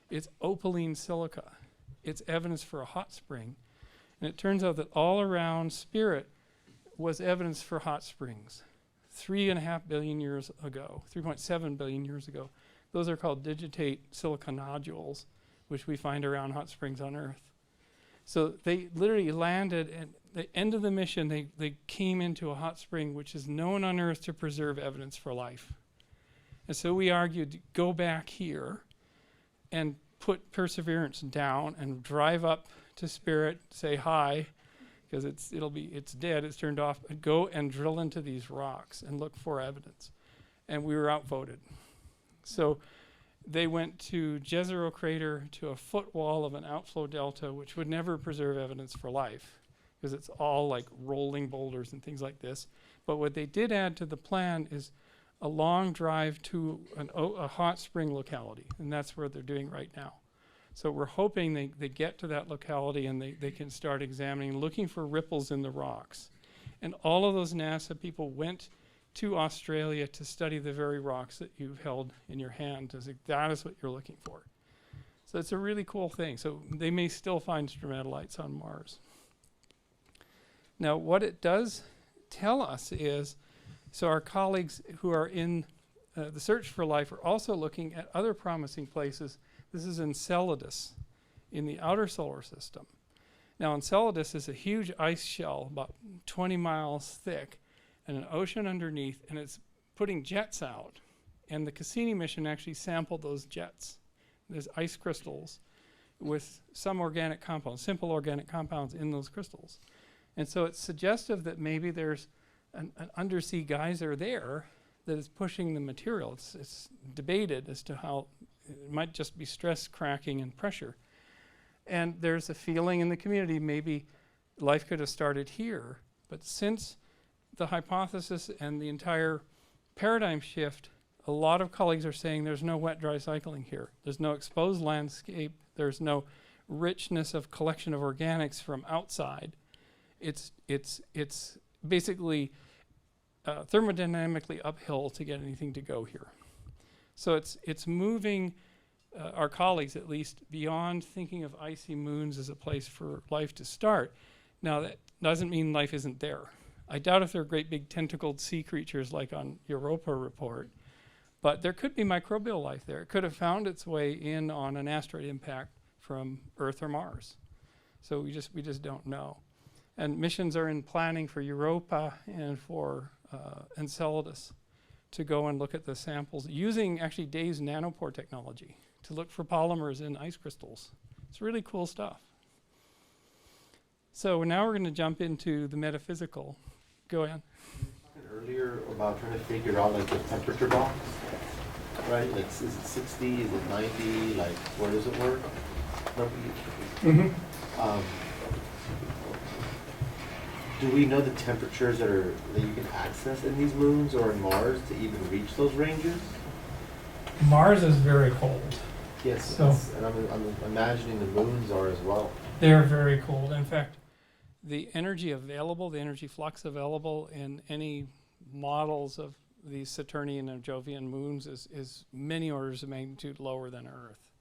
it's opaline silica. It's evidence for a hot spring. And it turns out that all around Spirit was evidence for hot springs 3.5 billion years ago, 3.7 billion years ago. Those are called digitate silica nodules, which we find around hot springs on Earth. So they literally landed, and at the end of the mission, they came into a hot spring, which is known on Earth to preserve evidence for life. And so we argued, go back here and put Perseverance down and drive up to Spirit, say hi, because it's dead, it's turned off, and go and drill into these rocks and look for evidence. And we were outvoted. So they went to Jezero Crater, to a footwall of an outflow delta, which would never preserve evidence for life, because it's all like rolling boulders and things like this. But what they did add to the plan is a long drive to a hot spring locality, and that's where they're doing right now. So we're hoping they get to that locality and they can start examining, looking for ripples in the rocks. And all of those NASA people went to Australia to study the very rocks that you've held in your hand. That is what you're looking for. So it's a really cool thing. So they may still find stromatolites on Mars. Now, what it does tell us is, so our colleagues who are in the search for life are also looking at other promising places. This is Enceladus in the outer solar system. Now, Enceladus is a huge ice shell, about 20 miles thick, and an ocean underneath, and it's putting jets out. And the Cassini mission actually sampled those jets. There's ice crystals with some organic compounds, simple organic compounds in those crystals. And so it's suggestive that maybe there's an undersea geyser there that is pushing the material. It's debated as to how it might just be stress cracking and pressure. And there's a feeling in the community maybe life could have started here. But since the hypothesis and the entire paradigm shift, a lot of colleagues are saying there's no wet-dry cycling here. There's no exposed landscape. There's no richness of collection of organics from outside. It's basically thermodynamically uphill to get anything to go here. So it's moving our colleagues, at least, beyond thinking of icy moons as a place for life to start. Now, that doesn't mean life isn't there. I doubt if there are great big tentacled sea creatures like on Europa report, but there could be microbial life there. It could have found its way in on an asteroid impact from Earth or Mars. So we just don't know. And missions are in planning for Europa and for Enceladus to go and look at the samples using actually Dave's nanopore technology to look for polymers in ice crystals. It's really cool stuff. So now we're going to jump into the metaphysical. Go ahead. You were talking earlier about trying to figure out like the temperature box. right? Like, is it 60? Is it 90? Like, where does it work? Do we know the temperatures that you can access in these moons or in Mars to even reach those ranges? Mars is very cold. Yes, So- and I'm imagining the moons are as well. They're very cold. In fact, the energy available, the energy flux available in any models of these Saturnian and Jovian moons is many orders of magnitude lower than Earth.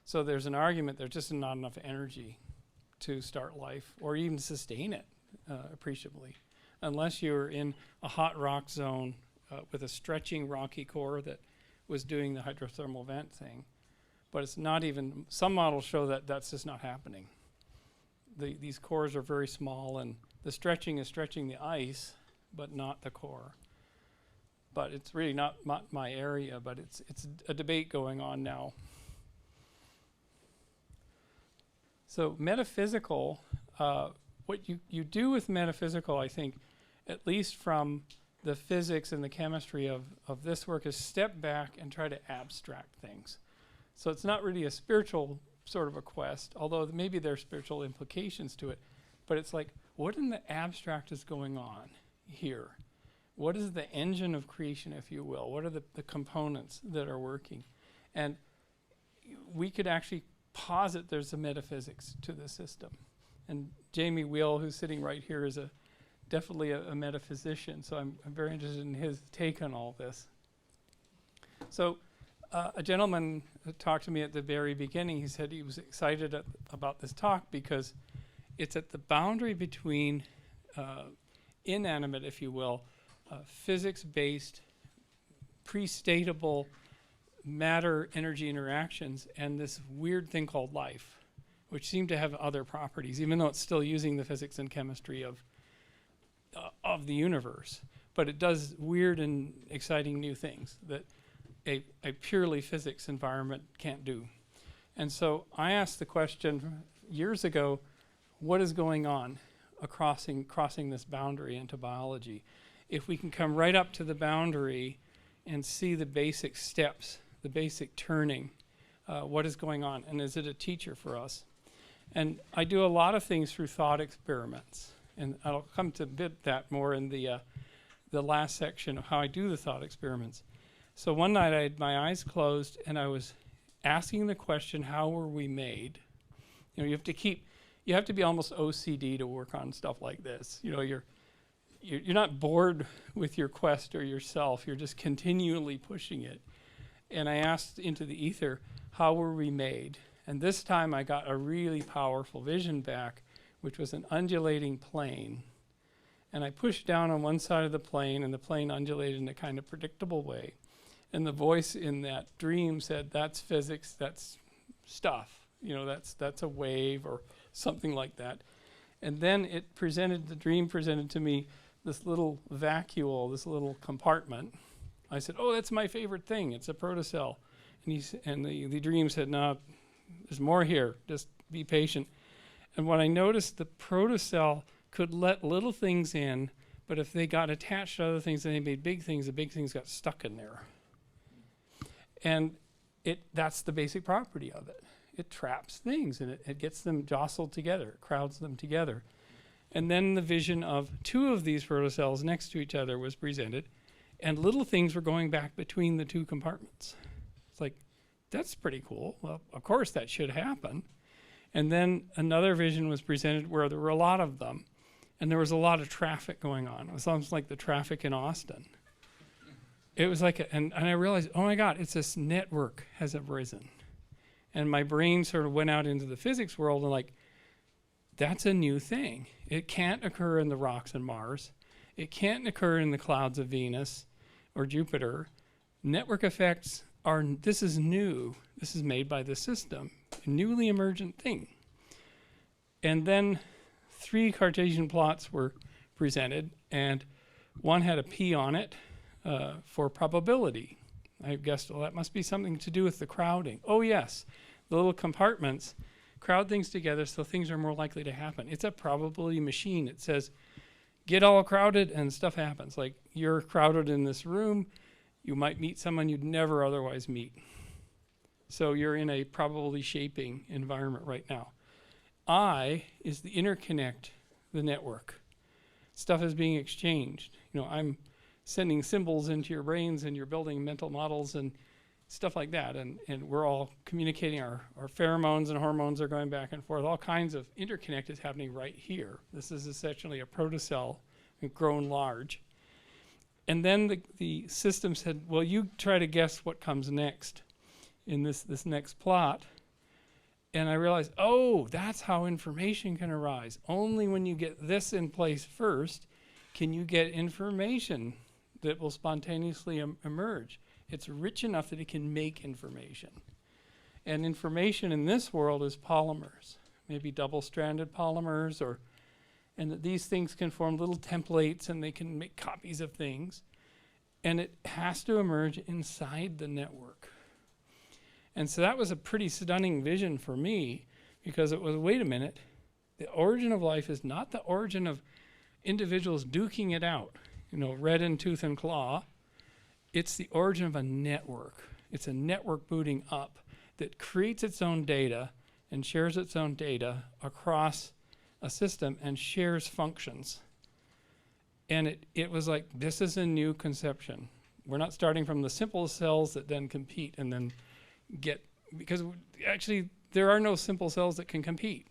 So there's an argument there's just not enough energy to start life or even sustain it appreciably, unless you're in a hot rock zone with a stretching rocky core that was doing the hydrothermal vent thing. But it's not even, some models show that that's just not happening. These cores are very small, and the stretching is stretching the ice, but not the core. But it's really not my area, but it's a debate going on now. So metaphysical, what you do with metaphysical, I think, at least from the physics and the chemistry of this work, is step back and try to abstract things. So it's not really a spiritual sort of a quest, although maybe there are spiritual implications to it. But it's like, what in the abstract is going on here? What is the engine of creation, if you will? What are the components that are working? And we could actually posit there's a metaphysics to the system. And Jamie Wheel, who's sitting right here, is definitely a metaphysician, so I'm very interested in his take on all this. So a gentleman talked to me at the very beginning. He said he was excited about this talk because it's at the boundary between inanimate, if you will, physics-based, pre-statable matter-energy interactions and this weird thing called life, which seem to have other properties, even though it's still using the physics and chemistry of the universe. But it does weird and exciting new things that a purely physics environment can't do. And so I asked the question years ago, what is going on crossing this boundary into biology? If we can come right up to the boundary and see the basic steps, the basic turning, what is going on, and is it a teacher for us? And I do a lot of things through thought experiments, and I'll come to that more in the last section of how I do the thought experiments. So one night I had my eyes closed and I was asking the question, how were we made? You know, you have to be almost OCD to work on stuff like this. You know, you're not bored with your quest or yourself, you're just continually pushing it. And I asked into the ether, how were we made? And this time I got a really powerful vision back, which was an undulating plane. And I pushed down on one side of the plane, and the plane undulated in a kind of predictable way. And the voice in that dream said, that's physics, that's stuff. You know, that's a wave or something like that. And then the dream presented to me this little vacuole, this little compartment. I said, oh, that's my favorite thing. It's a protocell. And the dream said, no, there's more here. Just be patient. And what I noticed, the protocell could let little things in, but if they got attached to other things and they made big things, the big things got stuck in there. And that's the basic property of it. It traps things and it gets them jostled together, it crowds them together. And then the vision of two of these protocells next to each other was presented, and little things were going back between the two compartments. It's like, that's pretty cool. Well, of course that should happen. And then another vision was presented where there were a lot of them, and there was a lot of traffic going on. It was almost like the traffic in Austin. It was like, and I realized, oh my God, it's this network has arisen. And my brain sort of went out into the physics world and like, that's a new thing. It can't occur in the rocks on Mars. It can't occur in the clouds of Venus or Jupiter. Network effects this is new. This is made by the system, a newly emergent thing. And then 3 Cartesian plots were presented, and one had a P on it for probability. I guessed, well, that must be something to do with the crowding. Oh yes, the little compartments crowd things together so things are more likely to happen. It's a probability machine. It says, get all crowded and stuff happens. Like, you're crowded in this room, You might meet someone you'd never otherwise meet. So you're in a probably shaping environment right now. I is the interconnect, the network. Stuff is being exchanged. You know, I'm sending symbols into your brains and you're building mental models and stuff like that. And we're all communicating, our pheromones and hormones are going back and forth. All kinds of interconnect is happening right here. This is essentially a protocell grown large. And then the system said, well, you try to guess what comes next in this next plot. And I realized, oh, that's how information can arise. Only when you get this in place first can you get information that will spontaneously emerge. It's rich enough that it can make information. And information in this world is polymers, maybe double-stranded polymers, and that these things can form little templates and they can make copies of things. And it has to emerge inside the network. And so that was a pretty stunning vision for me, because it was, wait a minute, the origin of life is not the origin of individuals duking it out, you know, red in tooth and claw. It's the origin of a network. It's a network booting up that creates its own data and shares its own data across a system and shares functions. And it was like, this is a new conception. We're not starting from the simple cells that then compete and then because actually there are no simple cells that can compete.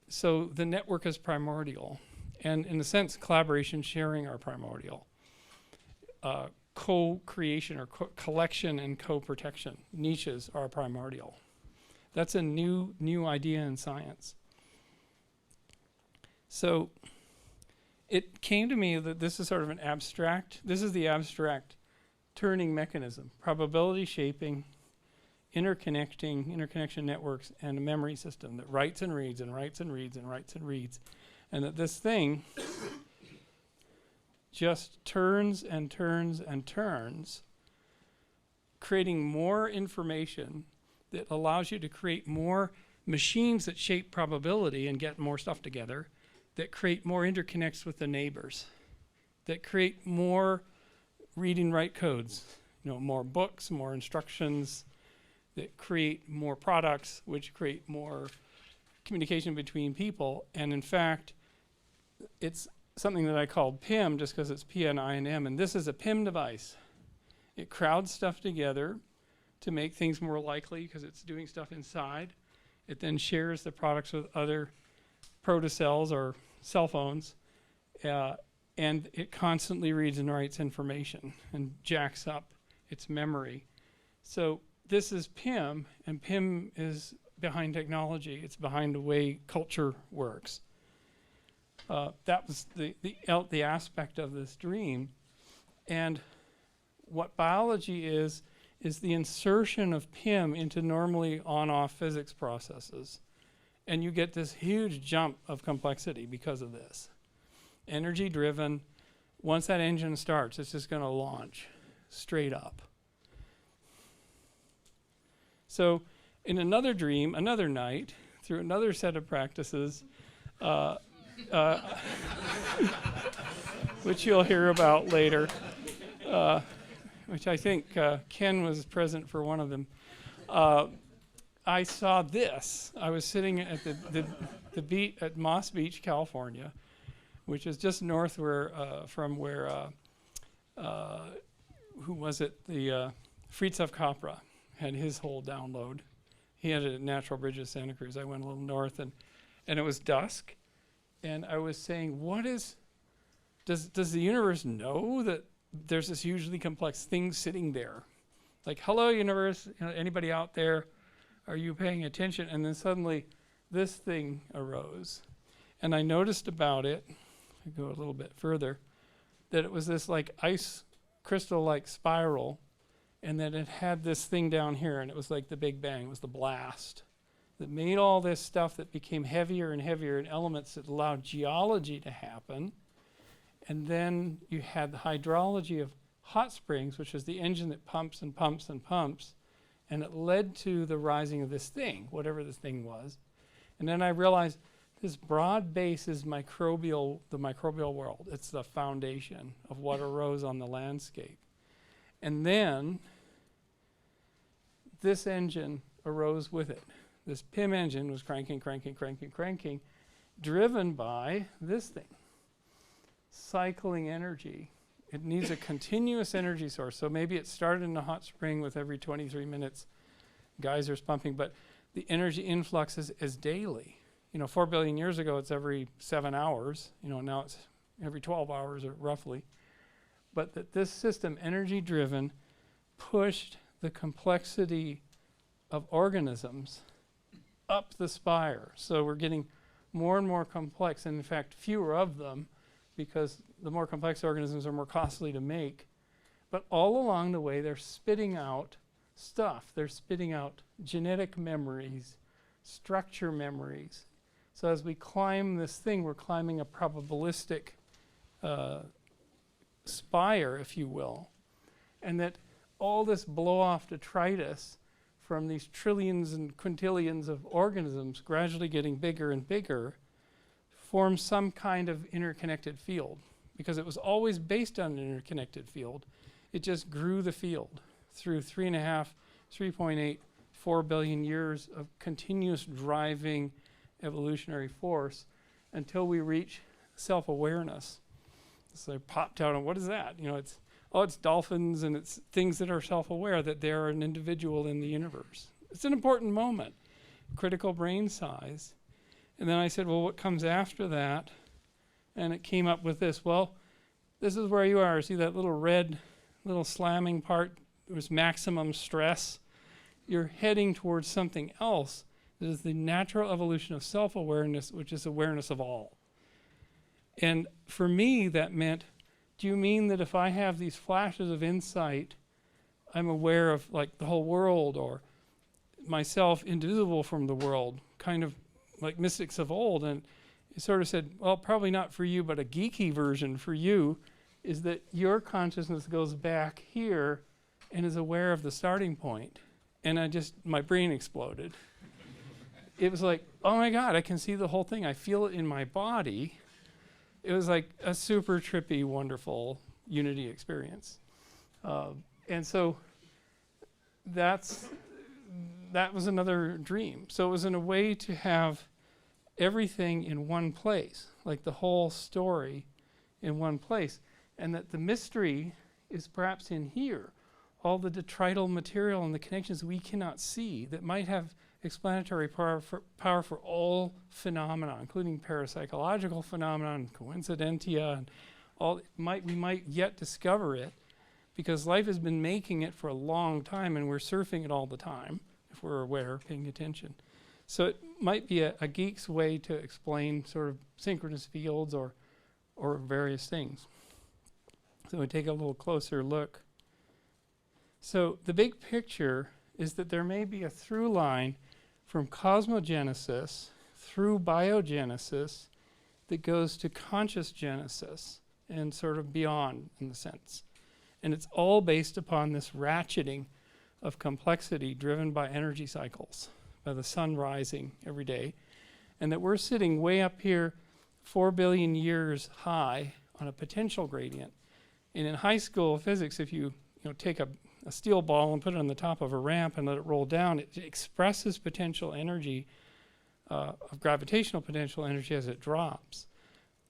So the network is primordial. And in a sense, collaboration, sharing are primordial. Co-creation or collection and co-protection, niches are primordial. That's a new idea in science. So it came to me that this is sort of this is the abstract turning mechanism, probability shaping, interconnection networks, and a memory system that writes and reads and writes and reads and writes and reads. And that this thing just turns and turns and turns, creating more information that allows you to create more machines that shape probability and get more stuff together, that create more interconnects with the neighbors, that create more read and write codes, you know, more books, more instructions, that create more products, which create more communication between people. And in fact, it's something that I called PIM, just because it's P-N-I-M, and this is a PIM device. It crowds stuff together to make things more likely because it's doing stuff inside. It then shares the products with other protocells or cell phones, and it constantly reads and writes information and jacks up its memory. So this is PIM, and PIM is behind technology. It's behind the way culture works. That was the aspect of this dream. And what biology is the insertion of PIM into normally on-off physics processes. And you get this huge jump of complexity because of this. Energy driven, once that engine starts, it's just going to launch straight up. So in another dream, another night, through another set of practices, which you'll hear about later, which I think Ken was present for one of them, I saw this. I was sitting at the beach at Moss Beach, California, which is just north from where, who was it? The Fritz Capra had his whole download. He had it at Natural Bridges, Santa Cruz. I went a little north, and it was dusk, and I was saying, does the universe know that there's this hugely complex thing sitting there? Like, hello, universe, anybody out there? Are you paying attention? And then suddenly this thing arose. And I noticed about it, if I go a little bit further, that it was this like ice crystal-like spiral, and that it had this thing down here, and it was like the Big Bang. It was the blast that made all this stuff that became heavier and heavier in elements that allowed geology to happen. And then you had the hydrology of hot springs, which is the engine that pumps and pumps and pumps, and it led to the rising of this thing, whatever this thing was. And then I realized this broad base is the microbial world. It's the foundation of what arose on the landscape. And then this engine arose with it. This PIM engine was cranking, driven by this thing, cycling energy. It needs a continuous energy source. So maybe it started in a hot spring with every 23 minutes, geysers pumping, but the energy influx is daily. 4 billion years ago, it's every 7 hours. Now it's every 12 hours or roughly. But that this system, energy driven, pushed the complexity of organisms up the spire. So we're getting more and more complex, and in fact, fewer of them, because the more complex organisms are more costly to make. But all along the way, they're spitting out stuff. They're spitting out genetic memories, structure memories. So as we climb this thing, we're climbing a probabilistic spire, if you will. And that all this blow-off detritus from these trillions and quintillions of organisms gradually getting bigger and bigger forms some kind of interconnected field. Because it was always based on an interconnected field. It just grew the field through 3.5, 3.8, 4 billion years of continuous driving evolutionary force until we reach self-awareness. So I popped out on, what is that? It's dolphins and it's things that are self-aware that they're an individual in the universe. It's an important moment, critical brain size. And then I said, well, what comes after that? And it came up with this. Well, this is where you are. See that little red, little slamming part? It was maximum stress. You're heading towards something else. It is the natural evolution of self-awareness, which is awareness of all. And for me, that meant, do you mean that if I have these flashes of insight, I'm aware of like the whole world or myself indivisible from the world, kind of like mystics of old? And it sort of said, well, probably not for you, but a geeky version for you is that your consciousness goes back here and is aware of the starting point. And my brain exploded. It was like, oh my God, I can see the whole thing. I feel it in my body. It was like a super trippy, wonderful unity experience. And so that was another dream. So it was in a way to have everything in one place, like the whole story in one place. And that the mystery is perhaps in here. All the detrital material and the connections we cannot see that might have explanatory power for all phenomena, including parapsychological phenomena and coincidentia, and all. We might yet discover it, because life has been making it for a long time, and we're surfing it all the time if we're aware, paying attention. So it might be a geek's way to explain sort of synchronous fields or various things. So we take a little closer look. So the big picture is that there may be a through line from cosmogenesis through biogenesis that goes to conscious genesis and sort of beyond, in the sense. And it's all based upon this ratcheting of complexity driven by energy cycles, by the sun rising every day, and that we're sitting way up here 4 billion years high on a potential gradient. And in high school physics, if you take a steel ball and put it on the top of a ramp and let it roll down, it expresses potential energy, of gravitational potential energy as it drops.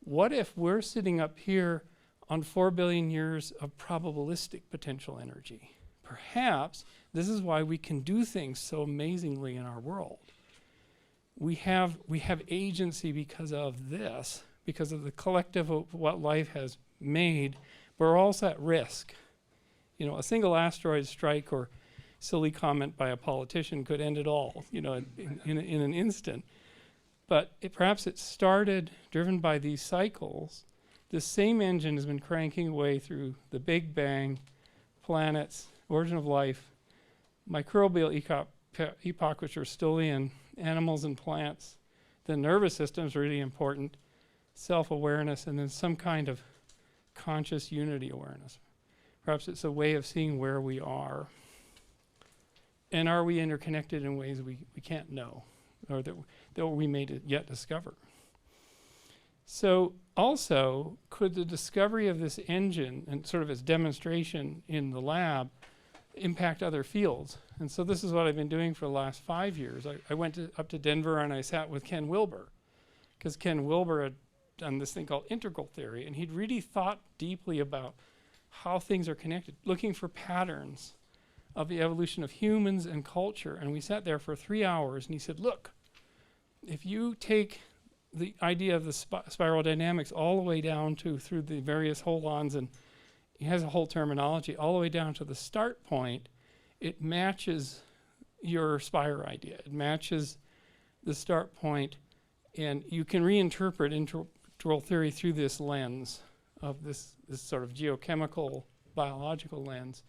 What if we're sitting up here on 4 billion years of probabilistic potential energy? Perhaps this is why we can do things so amazingly in our world. We have agency because of this, because of the collective of what life has made, but we're also at risk. A single asteroid strike or silly comment by a politician could end it all, in an instant. But perhaps it started, driven by these cycles. This same engine has been cranking away through the Big Bang, planets, origin of life, microbial epoch, which we're still in, animals and plants. The nervous system is really important, self-awareness, and then some kind of conscious unity awareness. Perhaps it's a way of seeing where we are. And are we interconnected in ways we can't know, or that we may yet discover? So also, could the discovery of this engine and sort of its demonstration in the lab impact other fields? And so this is what I've been doing for the last 5 years. I went up to Denver and I sat with Ken Wilber, because Ken Wilber had done this thing called integral theory, and he'd really thought deeply about how things are connected, looking for patterns of the evolution of humans and culture. And we sat there for 3 hours, and he said, look, if you take the idea of the spiral dynamics all the way down to through the various holons, and he has a whole terminology, all the way down to the start point, it matches your Spire idea. It matches the start point, and you can reinterpret integral theory through this lens of this sort of geochemical, biological lens.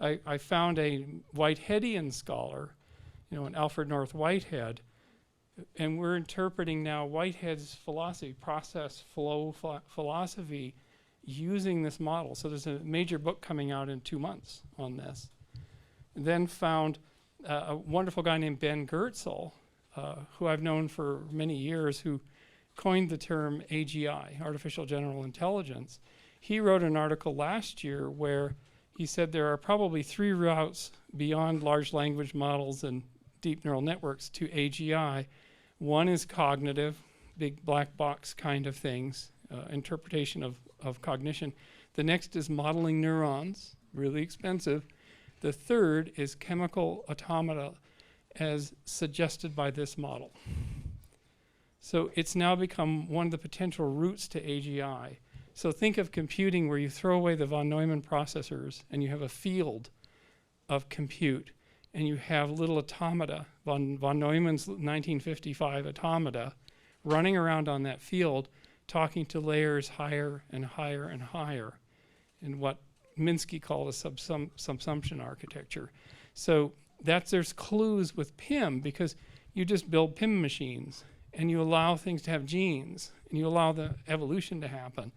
I found a Whiteheadian scholar, an Alfred North Whitehead, and we're interpreting now Whitehead's philosophy, process flow philosophy, using this model. So there's a major book coming out in 2 months on this. And then found a wonderful guy named Ben Goertzel, who I've known for many years, who coined the term AGI, Artificial General Intelligence. He wrote an article last year where he said there are probably 3 routes beyond large language models and deep neural networks to AGI. One is cognitive, big black box kind of things, interpretation of cognition. The next is modeling neurons, really expensive. The third is chemical automata as suggested by this model. So it's now become one of the potential routes to AGI. So think of computing where you throw away the von Neumann processors and you have a field of compute, and you have little automata, von Neumann's 1955 automata, running around on that field, talking to layers higher and higher and higher in what Minsky called a subsumption architecture. So there's clues with PIM, because you just build PIM machines and you allow things to have genes and you allow the evolution to happen.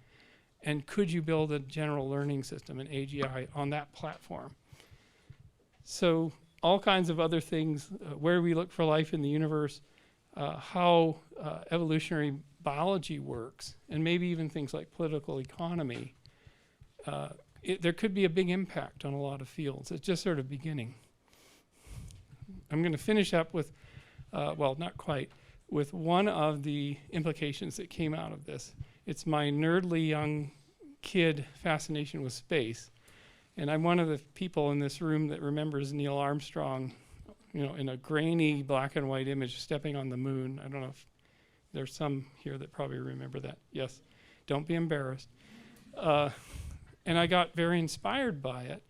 And could you build a general learning system, an AGI, on that platform? So all kinds of other things, where we look for life in the universe, how evolutionary biology works, and maybe even things like political economy. There could be a big impact on a lot of fields. It's just sort of beginning. I'm going to finish up with, well, not quite, with one of the implications that came out of this. It's my nerdly young kid fascination with space. And I'm one of the people in this room that remembers Neil Armstrong, in a grainy black and white image stepping on the moon. I don't know if there's some here that probably remember that. Yes, don't be embarrassed. And I got very inspired by it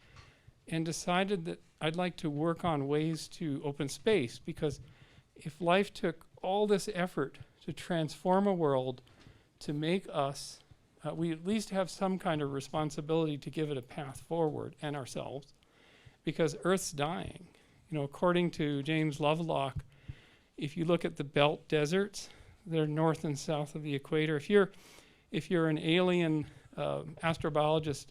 and decided that I'd like to work on ways to open space, because if life took all this effort to transform a world, to make us, we at least have some kind of responsibility to give it a path forward, and ourselves, because Earth's dying. According to James Lovelock, if you look at the belt deserts, they're north and south of the equator. If you're an alien astrobiologist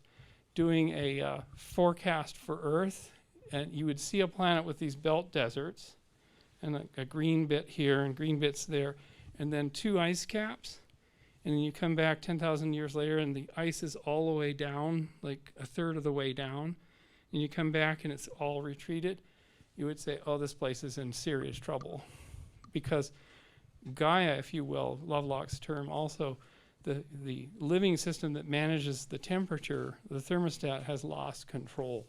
doing a forecast for Earth, and you would see a planet with these belt deserts, and a green bit here and green bits there, and then 2 ice caps, and then you come back 10,000 years later and the ice is all the way down, like a third of the way down, and you come back and it's all retreated, you would say, oh, this place is in serious trouble. Because Gaia, if you will, Lovelock's term also, the living system that manages the temperature, the thermostat, has lost control.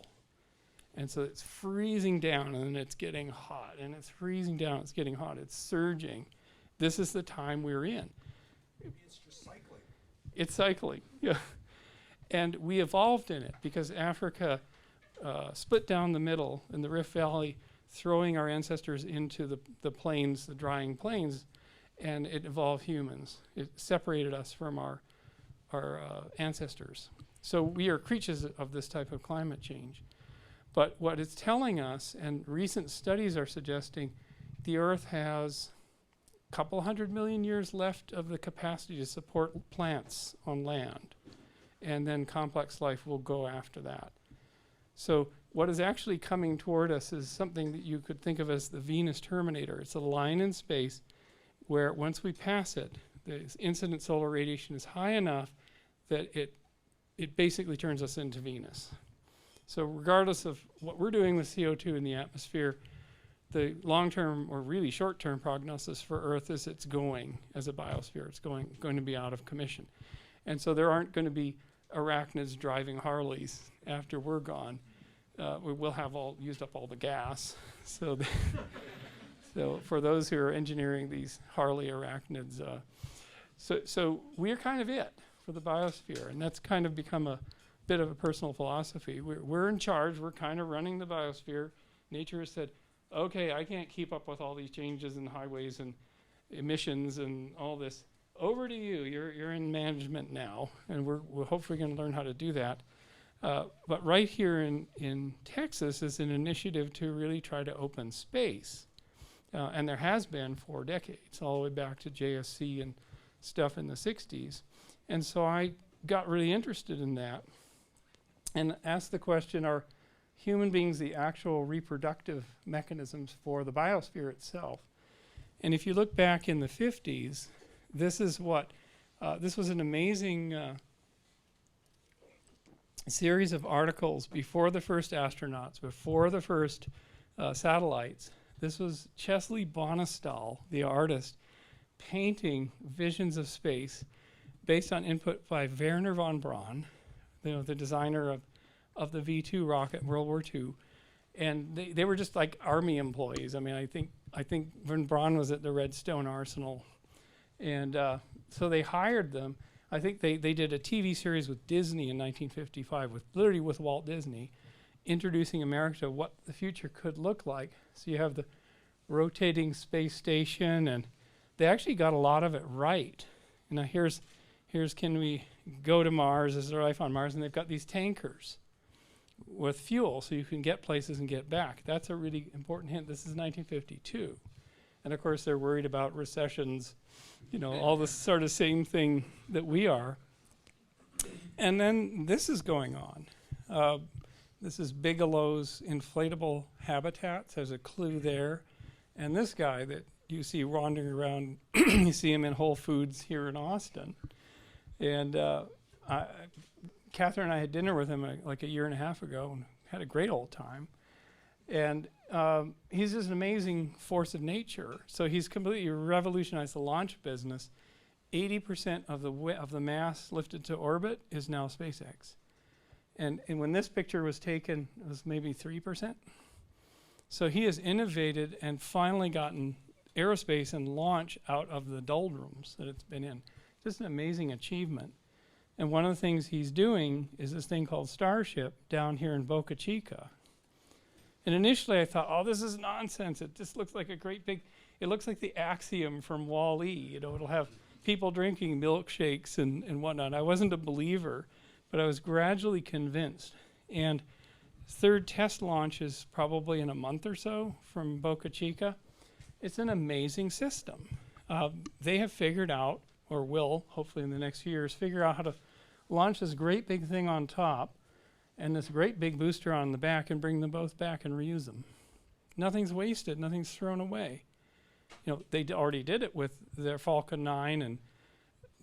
And so it's freezing down and it's getting hot, and it's freezing down, it's getting hot, it's surging. This is the time we're in. Maybe it's just cycling. It's cycling, yeah. And we evolved in it because Africa split down the middle in the Rift Valley, throwing our ancestors into the plains, the drying plains, and it evolved humans. It separated us from our ancestors. So we are creatures of this type of climate change. But what it's telling us, and recent studies are suggesting, the Earth has a couple 100 million years left of the capacity to support plants on land. And then complex life will go after that. So what is actually coming toward us is something that you could think of as the Venus Terminator. It's a line in space where once we pass it, the incident solar radiation is high enough that it basically turns us into Venus. So regardless of what we're doing with CO2 in the atmosphere, the long-term or really short-term prognosis for Earth is it's going as a biosphere. It's going to be out of commission. And so there aren't going to be arachnids driving Harleys after we're gone. We will have used up all the gas. So, so for those who are engineering these Harley arachnids, so we're kind of it for the biosphere, and that's kind of become a bit of a personal philosophy. We're in charge. We're kind of running the biosphere. Nature has said, okay, I can't keep up with all these changes in highways and emissions and all this. Over to you. You're in management now, and we're hopefully going to learn how to do that. But right here in Texas is an initiative to really try to open space. And there has been for decades, all the way back to JSC and stuff in the 60s. And so I got really interested in that and asked the question, are human beings the actual reproductive mechanisms for the biosphere itself? And if you look back in the 50s, this is what, this was an amazing series of articles before the first astronauts, before the first satellites. This was Chesley Bonestell, the artist, painting visions of space based on input by Wernher von Braun, the designer of the V-2 rocket in World War II. And they were just like army employees. I mean, I think von Braun was at the Redstone Arsenal. And so they hired them. I think they did a TV series with Disney in 1955, literally with Walt Disney, introducing America to what the future could look like. So you have the rotating space station, and they actually got a lot of it right. Now here's can we go to Mars? Is there life on Mars? And they've got these tankers with fuel, so you can get places and get back. That's a really important hint. This is 1952. And of course, they're worried about recessions, all the sort of same thing that we are. And then this is going on. This is Bigelow's inflatable habitats. There's a clue there. And this guy that you see wandering around, you see him in Whole Foods here in Austin. And Catherine and I had dinner with him like a year and a half ago and had a great old time. And he's just an amazing force of nature. So he's completely revolutionized the launch business. 80% of the mass lifted to orbit is now SpaceX. And when this picture was taken, it was maybe 3%. So he has innovated and finally gotten aerospace and launch out of the doldrums that it's been in. Just an amazing achievement. And one of the things he's doing is this thing called Starship down here in Boca Chica. And initially I thought, oh, this is nonsense. It just looks like a great big, it looks like the Axiom from Wall-E. It'll have people drinking milkshakes and whatnot. I wasn't a believer, but I was gradually convinced. And third test launch is probably in a month or so from Boca Chica. It's an amazing system. They have figured out, or will, hopefully in the next few years, figure out how to launch this great big thing on top and this great big booster on the back and bring them both back and reuse them. Nothing's wasted, nothing's thrown away. They already did it with their Falcon 9 and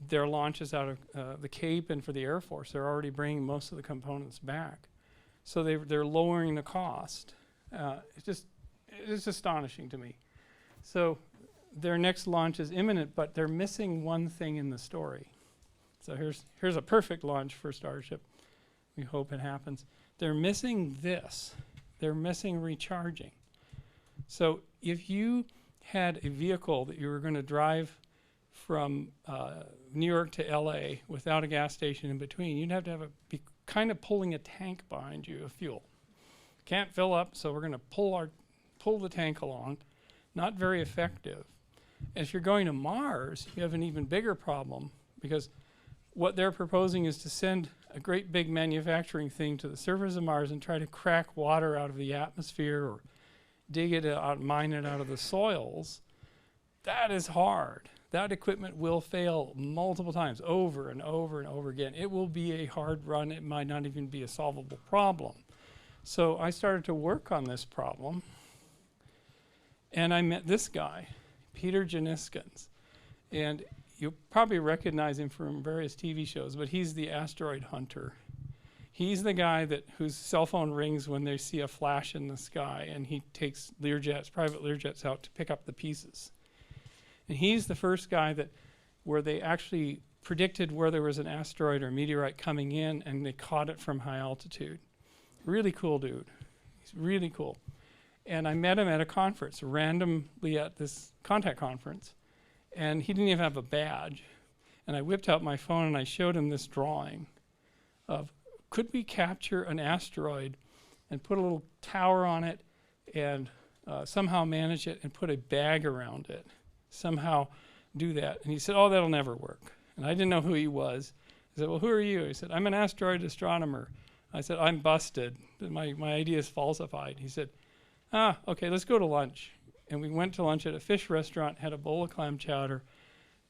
their launches out of the Cape and for the Air Force. They're already bringing most of the components back. So they're lowering the cost. It's astonishing to me. So their next launch is imminent, but they're missing one thing in the story. So here's a perfect launch for Starship. We hope it happens. They're missing this. They're missing recharging. So if you had a vehicle that you were going to drive from New York to LA without a gas station in between, you'd have to be kind of pulling a tank behind you of fuel. Can't fill up, so we're going to pull the tank along. Not very effective. And if you're going to Mars, you have an even bigger problem, because what they're proposing is to send a great big manufacturing thing to the surface of Mars and try to crack water out of the atmosphere or dig it out, mine it out of the soils. That is hard. That equipment will fail multiple times, over and over and over again. It will be a hard run. It might not even be a solvable problem. So I started to work on this problem, and I met this guy, Peter Janiskins. And you'll probably recognize him from various TV shows, but he's the asteroid hunter. He's the guy whose cell phone rings when they see a flash in the sky, and he takes private Learjets out to pick up the pieces. And he's the first guy where they actually predicted where there was an asteroid or meteorite coming in, and they caught it from high altitude. Really cool dude. He's really cool. And I met him at a conference, randomly at this contact conference, and he didn't even have a badge. And I whipped out my phone and I showed him this drawing of, could we capture an asteroid and put a little tower on it and somehow manage it and put a bag around it, somehow do that? And he said, oh, that'll never work. And I didn't know who he was. I said, well, who are you? He said, I'm an asteroid astronomer. I said, I'm busted. My idea is falsified. He said, okay, let's go to lunch. And we went to lunch at a fish restaurant, had a bowl of clam chowder,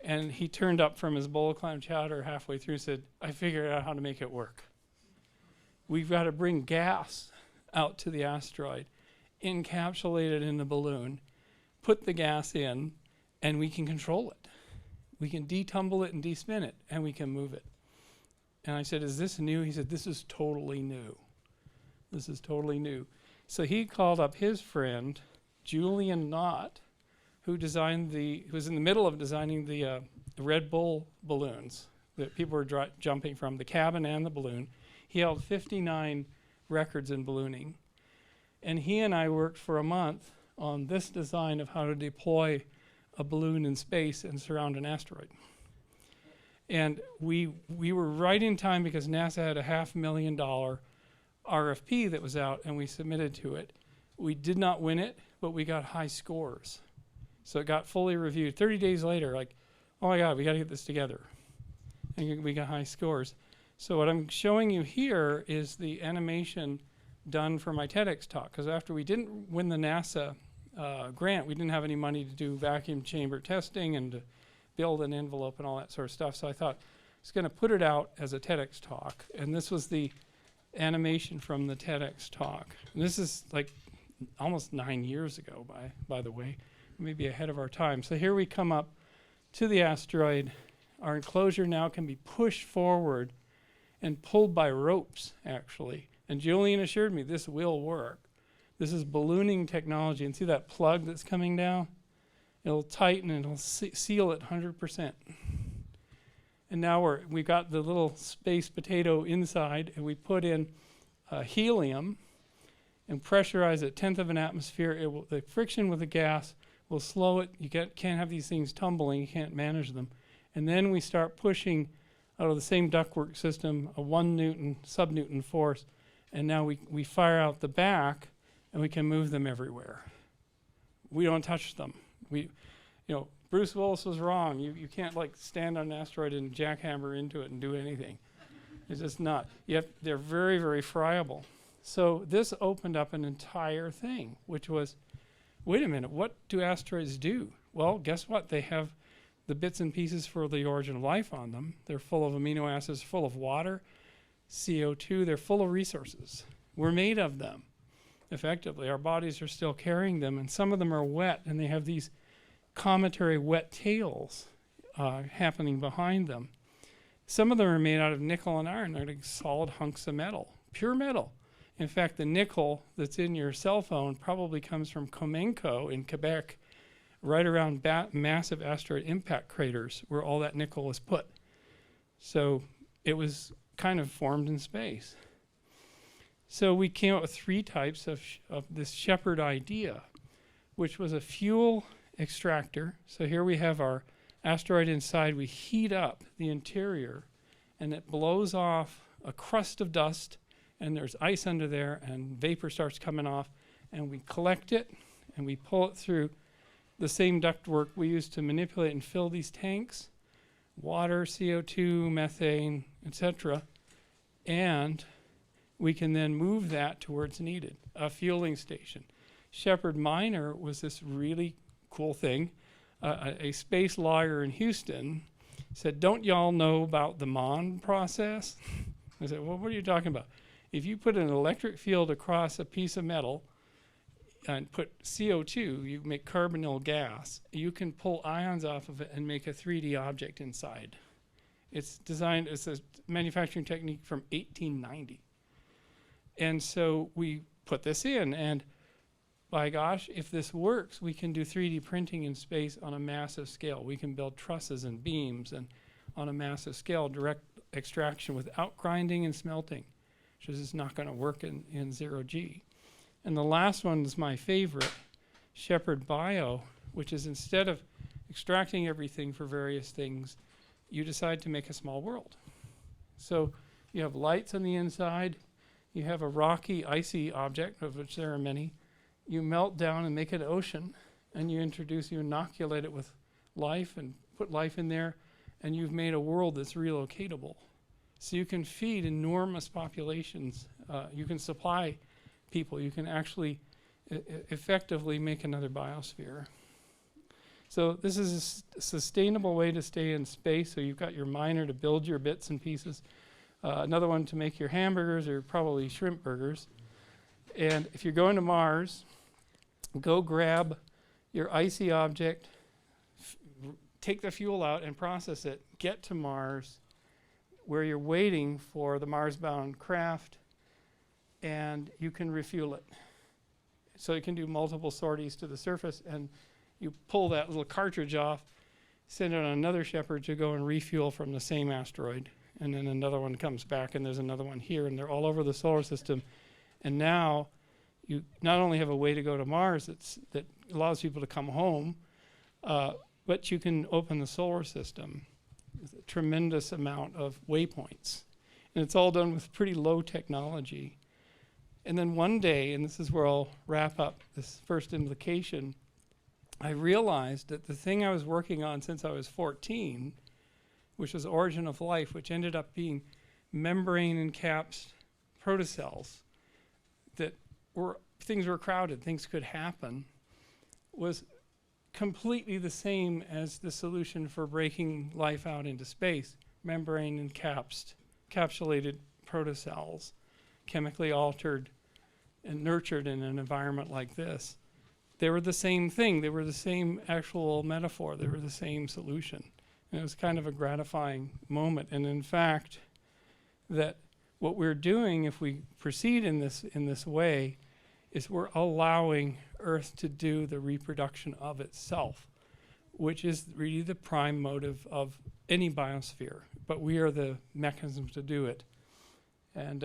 and he turned up from his bowl of clam chowder halfway through and said, I figured out how to make it work. We've got to bring gas out to the asteroid, encapsulate it in the balloon, put the gas in, and we can control it. We can detumble it and despin it, and we can move it. And I said, is this new? He said, this is totally new. This is totally new. So he called up his friend, Julian Knott, who was in the middle of designing the Red Bull balloons that people were jumping from, the cabin and the balloon. He held 59 records in ballooning. And he and I worked for a month on this design of how to deploy a balloon in space and surround an asteroid. And we were right in time because NASA had a $500,000 RFP that was out, and we submitted to it. We did not win it, but we got high scores. So it got fully reviewed. 30 days later, like, oh my God, we got to get this together. And we got high scores. So what I'm showing you here is the animation done for my TEDx talk, because after we didn't win the NASA grant, we didn't have any money to do vacuum chamber testing and to build an envelope and all that sort of stuff. So I thought I was going to put it out as a TEDx talk. And this was the animation from the TEDx talk. And this is like almost 9 years ago, by the way, maybe ahead of our time. So here we come up to the asteroid. Our enclosure now can be pushed forward and pulled by ropes, actually. And Julian assured me this will work. This is ballooning technology. And see that plug that's coming down? It'll tighten and it'll seal it 100%. And now we've got the little space potato inside, and we put in helium and pressurize it 1/10 of an atmosphere. The friction with the gas will slow it. You can't have these things tumbling. You can't manage them. And then we start pushing out of the same ductwork system a 1 Newton, sub-Newton force. And now we fire out the back, and we can move them everywhere. We don't touch them. Bruce Willis was wrong. You can't like stand on an asteroid and jackhammer into it and do anything. It's just not. They're very, very friable. So this opened up an entire thing, which was, wait a minute, what do asteroids do? Well, guess what? They have the bits and pieces for the origin of life on them. They're full of amino acids, full of water, CO2. They're full of resources. We're made of them, effectively. Our bodies are still carrying them, and some of them are wet, and they have these cometary wet tails happening behind them. Some of them are made out of nickel and iron. They're like solid hunks of metal, pure metal. In fact, the nickel that's in your cell phone probably comes from Comenco in Quebec, right around massive asteroid impact craters where all that nickel is put. So it was kind of formed in space. So we came up with 3 types of this shepherd idea, which was a fuel extractor. So here we have our asteroid inside. We heat up the interior, and it blows off a crust of dust, and there's ice under there, and vapor starts coming off, and we collect it, and we pull it through the same ductwork we use to manipulate and fill these tanks, water, CO2, methane, etc. And we can then move that to where it's needed, a fueling station. Shepherd Minor was this really cool thing. A space lawyer in Houston said, don't y'all know about the Mond process? I said, well, what are you talking about? If you put an electric field across a piece of metal, and put CO2, you make carbonyl gas, you can pull ions off of it and make a 3D object inside. It's designed as a manufacturing technique from 1890. And so we put this in, and by gosh, if this works, we can do 3D printing in space on a massive scale. We can build trusses and beams and on a massive scale, direct extraction without grinding and smelting, which is not going to work in 0G. And the last one is my favorite, Shepherd Bio, which is instead of extracting everything for various things, you decide to make a small world. So you have lights on the inside, you have a rocky, icy object, of which there are many. You melt down and make an ocean, and you inoculate it with life and put life in there, and you've made a world that's relocatable. So you can feed enormous populations. You can supply people. You can actually effectively make another biosphere. So this is a sustainable way to stay in space. So you've got your miner to build your bits and pieces. Another one to make your hamburgers, or probably shrimp burgers. And if you're going to Mars, go grab your icy object, take the fuel out and process it, get to Mars, where you're waiting for the Mars-bound craft, and you can refuel it. So you can do multiple sorties to the surface, and you pull that little cartridge off, send it on another Shepherd to go and refuel from the same asteroid, and then another one comes back, and there's another one here, and they're all over the solar system. And now you not only have a way to go to Mars that allows people to come home, but you can open the solar system with a tremendous amount of waypoints. And it's all done with pretty low technology. And then one day, and this is where I'll wrap up this first implication, I realized that the thing I was working on since I was 14, which was Origin of Life, which ended up being membrane-encapsed protocells, that things were crowded, things could happen, was completely the same as the solution for breaking life out into space. Membrane-encapsulated protocells, chemically altered and nurtured in an environment like this. They were the same thing. They were the same actual metaphor. They were the same solution. And it was kind of a gratifying moment. And in fact, that what we're doing, if we proceed in this way, is we're allowing Earth to do the reproduction of itself, which is really the prime motive of any biosphere. But we are the mechanism to do it. And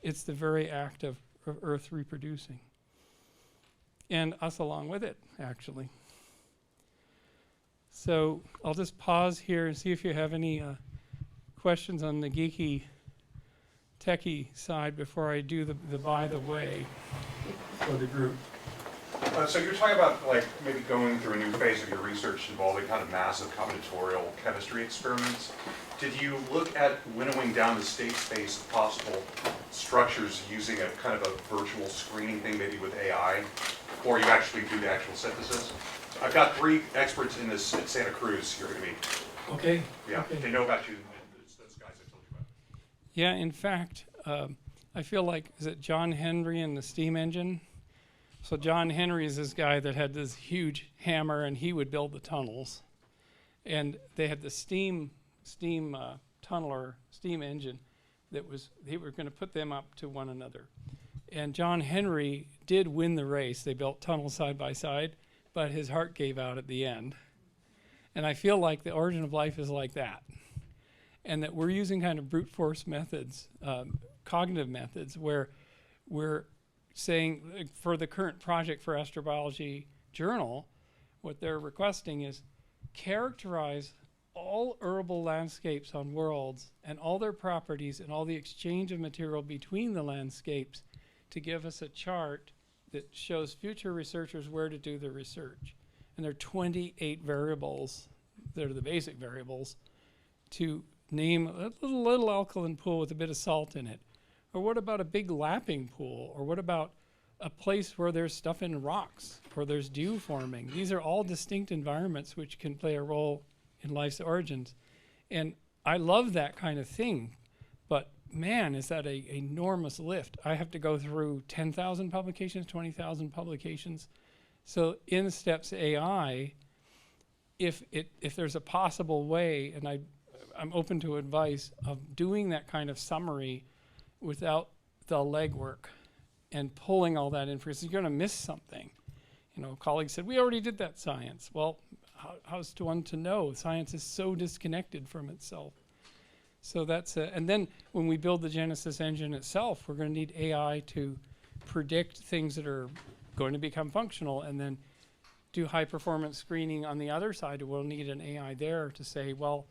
it's the very act of Earth reproducing. And us along with it, actually. So I'll just pause here and see if you have any questions on the geeky, techie side before I do the by the way for the group. So you're talking about like maybe going through a new phase of your research involving kind of massive combinatorial chemistry experiments. Did you look at winnowing down the state space of possible structures using a kind of a virtual screening thing, maybe with AI, before you actually do the actual synthesis? So I've got 3 experts in this at Santa Cruz you're going to meet. Okay. Yeah, okay. They know about you. It's those guys I told you about. Yeah, in fact, I feel like, is it John Henry and the steam engine? So John Henry is this guy that had this huge hammer, and he would build the tunnels. And they had the steam tunneler, steam engine that they were going to put them up to one another. And John Henry did win the race. They built tunnels side by side, but his heart gave out at the end. And I feel like the origin of life is like that. And that we're using kind of brute force methods, cognitive methods, where we're saying, for the current project for Astrobiology Journal, what they're requesting is characterize all arable landscapes on worlds and all their properties and all the exchange of material between the landscapes to give us a chart that shows future researchers where to do their research. And there are 28 variables that are the basic variables to name a little alkaline pool with a bit of salt in it. Or what about a big lapping pool? Or what about a place where there's stuff in rocks or there's dew forming? These are all distinct environments which can play a role in life's origins. And I love that kind of thing, but man, is that a enormous lift. I have to go through 10,000 publications, 20,000 publications. So in steps AI, if there's a possible way, and I'm open to advice of doing that kind of summary without the legwork and pulling all that in, because you're going to miss something. You know, colleagues said, we already did that science. Well, how's one to know? Science is so disconnected from itself. So that's, and then when we build the Genesis engine itself, we're going to need AI to predict things that are going to become functional, and then do high performance screening on the other side. We'll need an AI there to say, well,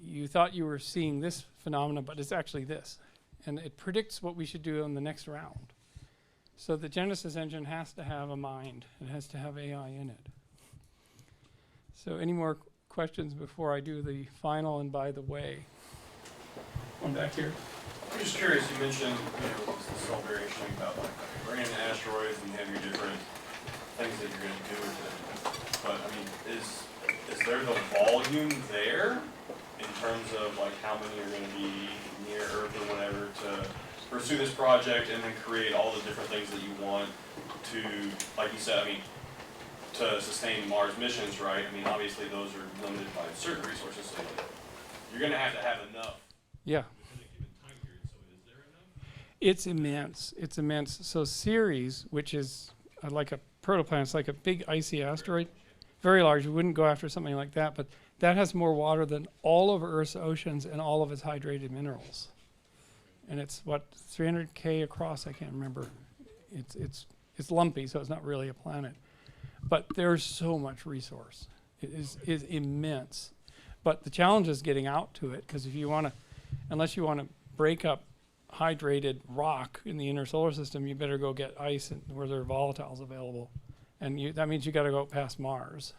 you thought you were seeing this phenomenon, but it's actually this. And it predicts what we should do on the next round. So the Genesis engine has to have a mind. It has to have AI in it. So any more questions before I do the final and by the way? One back here. I'm just curious, you mentioned, this whole variation about like bringing in asteroids and you have your different things that you're going to do with it. But I mean, is there the volume there in terms of like how many are going to be near Earth or whatever to pursue this project and then create all the different things that you want to, like you said, I mean, to sustain Mars missions, right? I mean, obviously those are limited by certain resources, so you're going to have enough. Yeah. It's immense. It's immense. So Ceres, which is like a protoplanet, it's like a big icy asteroid, very large. We wouldn't go after something like that, but that has more water than all of Earth's oceans and all of its hydrated minerals. And it's what, 300K across? I can't remember. It's lumpy, so it's not really a planet. But there's so much resource. It is immense. But the challenge is getting out to it, because if you want to, unless you want to break up hydrated rock in the inner solar system, you better go get ice where there are volatiles available. And that means you got to go past Mars.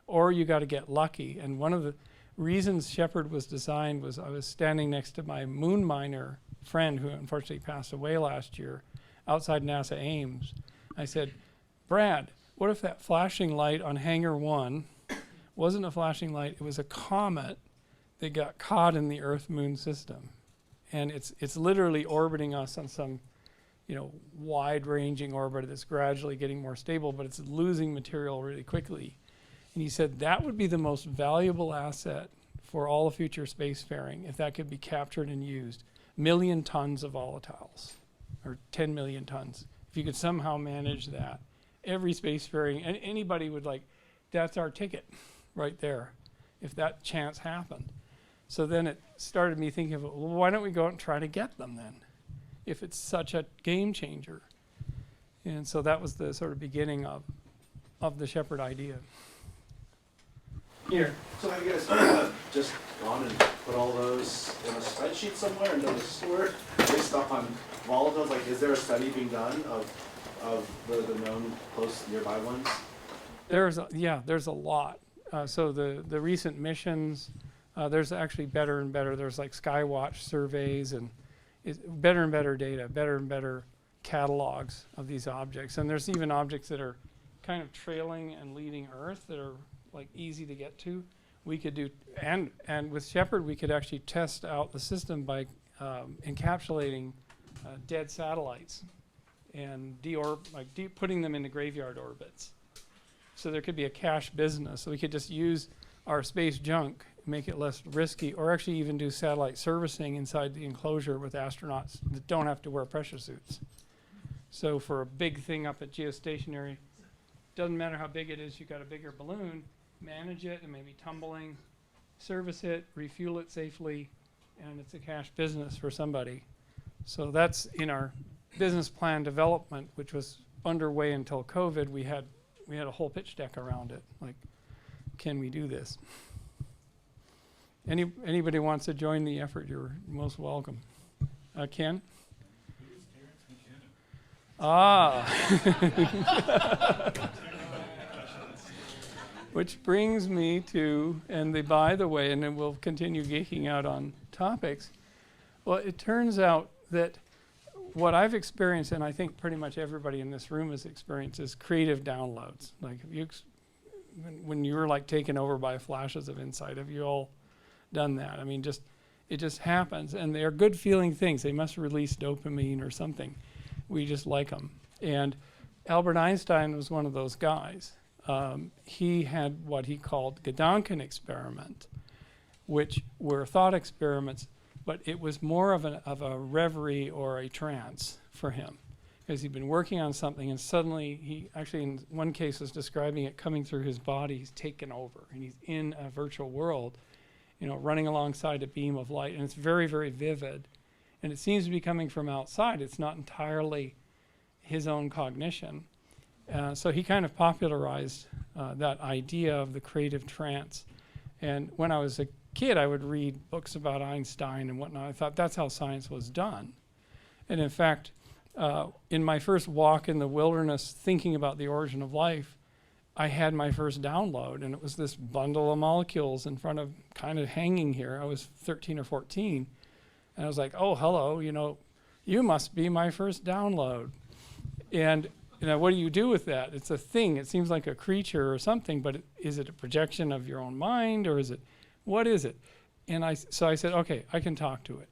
Or you got to get lucky. And one of the reasons Shepard was designed was I was standing next to my moon miner friend who unfortunately passed away last year outside NASA Ames. I said, Brad, what if that flashing light on Hangar 1 wasn't a flashing light, it was a comet that got caught in the Earth-Moon system. And it's literally orbiting us on some, wide-ranging orbit that's gradually getting more stable, but it's losing material really quickly. And he said that would be the most valuable asset for all future spacefaring if that could be captured and used. 1 million tons of volatiles, or 10 million tons. If you could somehow manage that, every spacefaring, and anybody would that's our ticket right there, if that chance happened. So then it started me thinking of, well, why don't we go out and try to get them then, if it's such a game changer? And so that was the sort of beginning of the Shepard idea. Here. So have you guys just gone and put all those in a spreadsheet somewhere and done a sort based on volatiles? Like, is there a study being done of the known close nearby ones? There's a lot. So the recent missions, there's actually better and better. There's like Skywatch surveys and better and better data, better and better catalogs of these objects. And there's even objects that are kind of trailing and leading Earth that are like easy to get to. We could do, and with Shepard, we could actually test out the system by encapsulating dead satellites and putting them into graveyard orbits. So there could be a cache business. So we could just use our space junk, make it less risky, or actually even do satellite servicing inside the enclosure with astronauts that don't have to wear pressure suits. So for a big thing up at geostationary, doesn't matter how big it is, you got a bigger balloon, manage it and maybe tumbling, service it, refuel it safely, and it's a cash business for somebody. So that's in our business plan development, which was underway until COVID. We had a whole pitch deck around it. Like, can we do this? Anybody wants to join the effort, you're most welcome. Ken? Which brings me to, by the way, and then we'll continue geeking out on topics. Well, it turns out that what I've experienced, and I think pretty much everybody in this room has experienced, is creative downloads. Like when you were like taken over by flashes of insight, have you all done that? I mean, just It just happens, and they're good feeling things. They must release dopamine or something. We just like them. And Albert Einstein was one of those guys. He had what he called Gedanken experiment, which were thought experiments, but it was more of a reverie or a trance for him, because he'd been working on something, and suddenly he actually, in one case, was describing it coming through his body. He's taken over, and he's in a virtual world, running alongside a beam of light, and it's very, very vivid. And it seems to be coming from outside. It's not entirely his own cognition. So he kind of popularized that idea of the creative trance. And when I was a kid, I would read books about Einstein and whatnot. I thought that's how science was done. And in fact, in my first walk in the wilderness thinking about the origin of life, I had my first download, and it was this bundle of molecules in front of, kind of hanging here. I was 13 or 14, and I was like, oh, hello, you must be my first download. And what do you do with that? It's a thing. It seems like a creature or something, but is it a projection of your own mind, or what is it? And so I said, okay, I can talk to it.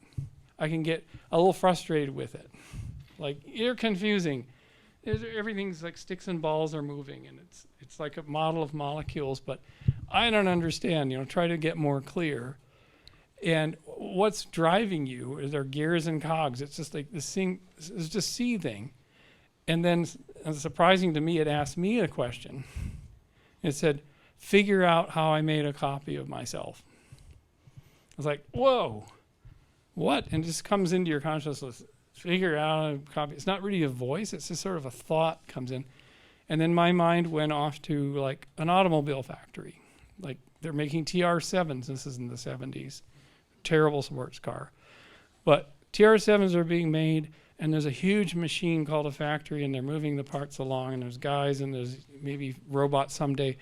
I can get a little frustrated with it. Like, you're confusing. Everything's like sticks and balls are moving, and it's like a model of molecules, but I don't understand. Try to get more clear. And what's driving you? Is there gears and cogs? It's just like this thing is just seething. And then, surprising to me, it asked me a question. It said, figure out how I made a copy of myself. I was like, whoa, what? And it just comes into your consciousness. Figure out a copy. It's not really a voice. It's just sort of a thought comes in. And then my mind went off to like an automobile factory. Like they're making TR7s. This is in the 70s. Terrible sports car. But TR7s are being made, and there's a huge machine called a factory, and they're moving the parts along, and there's guys, and there's maybe robots someday.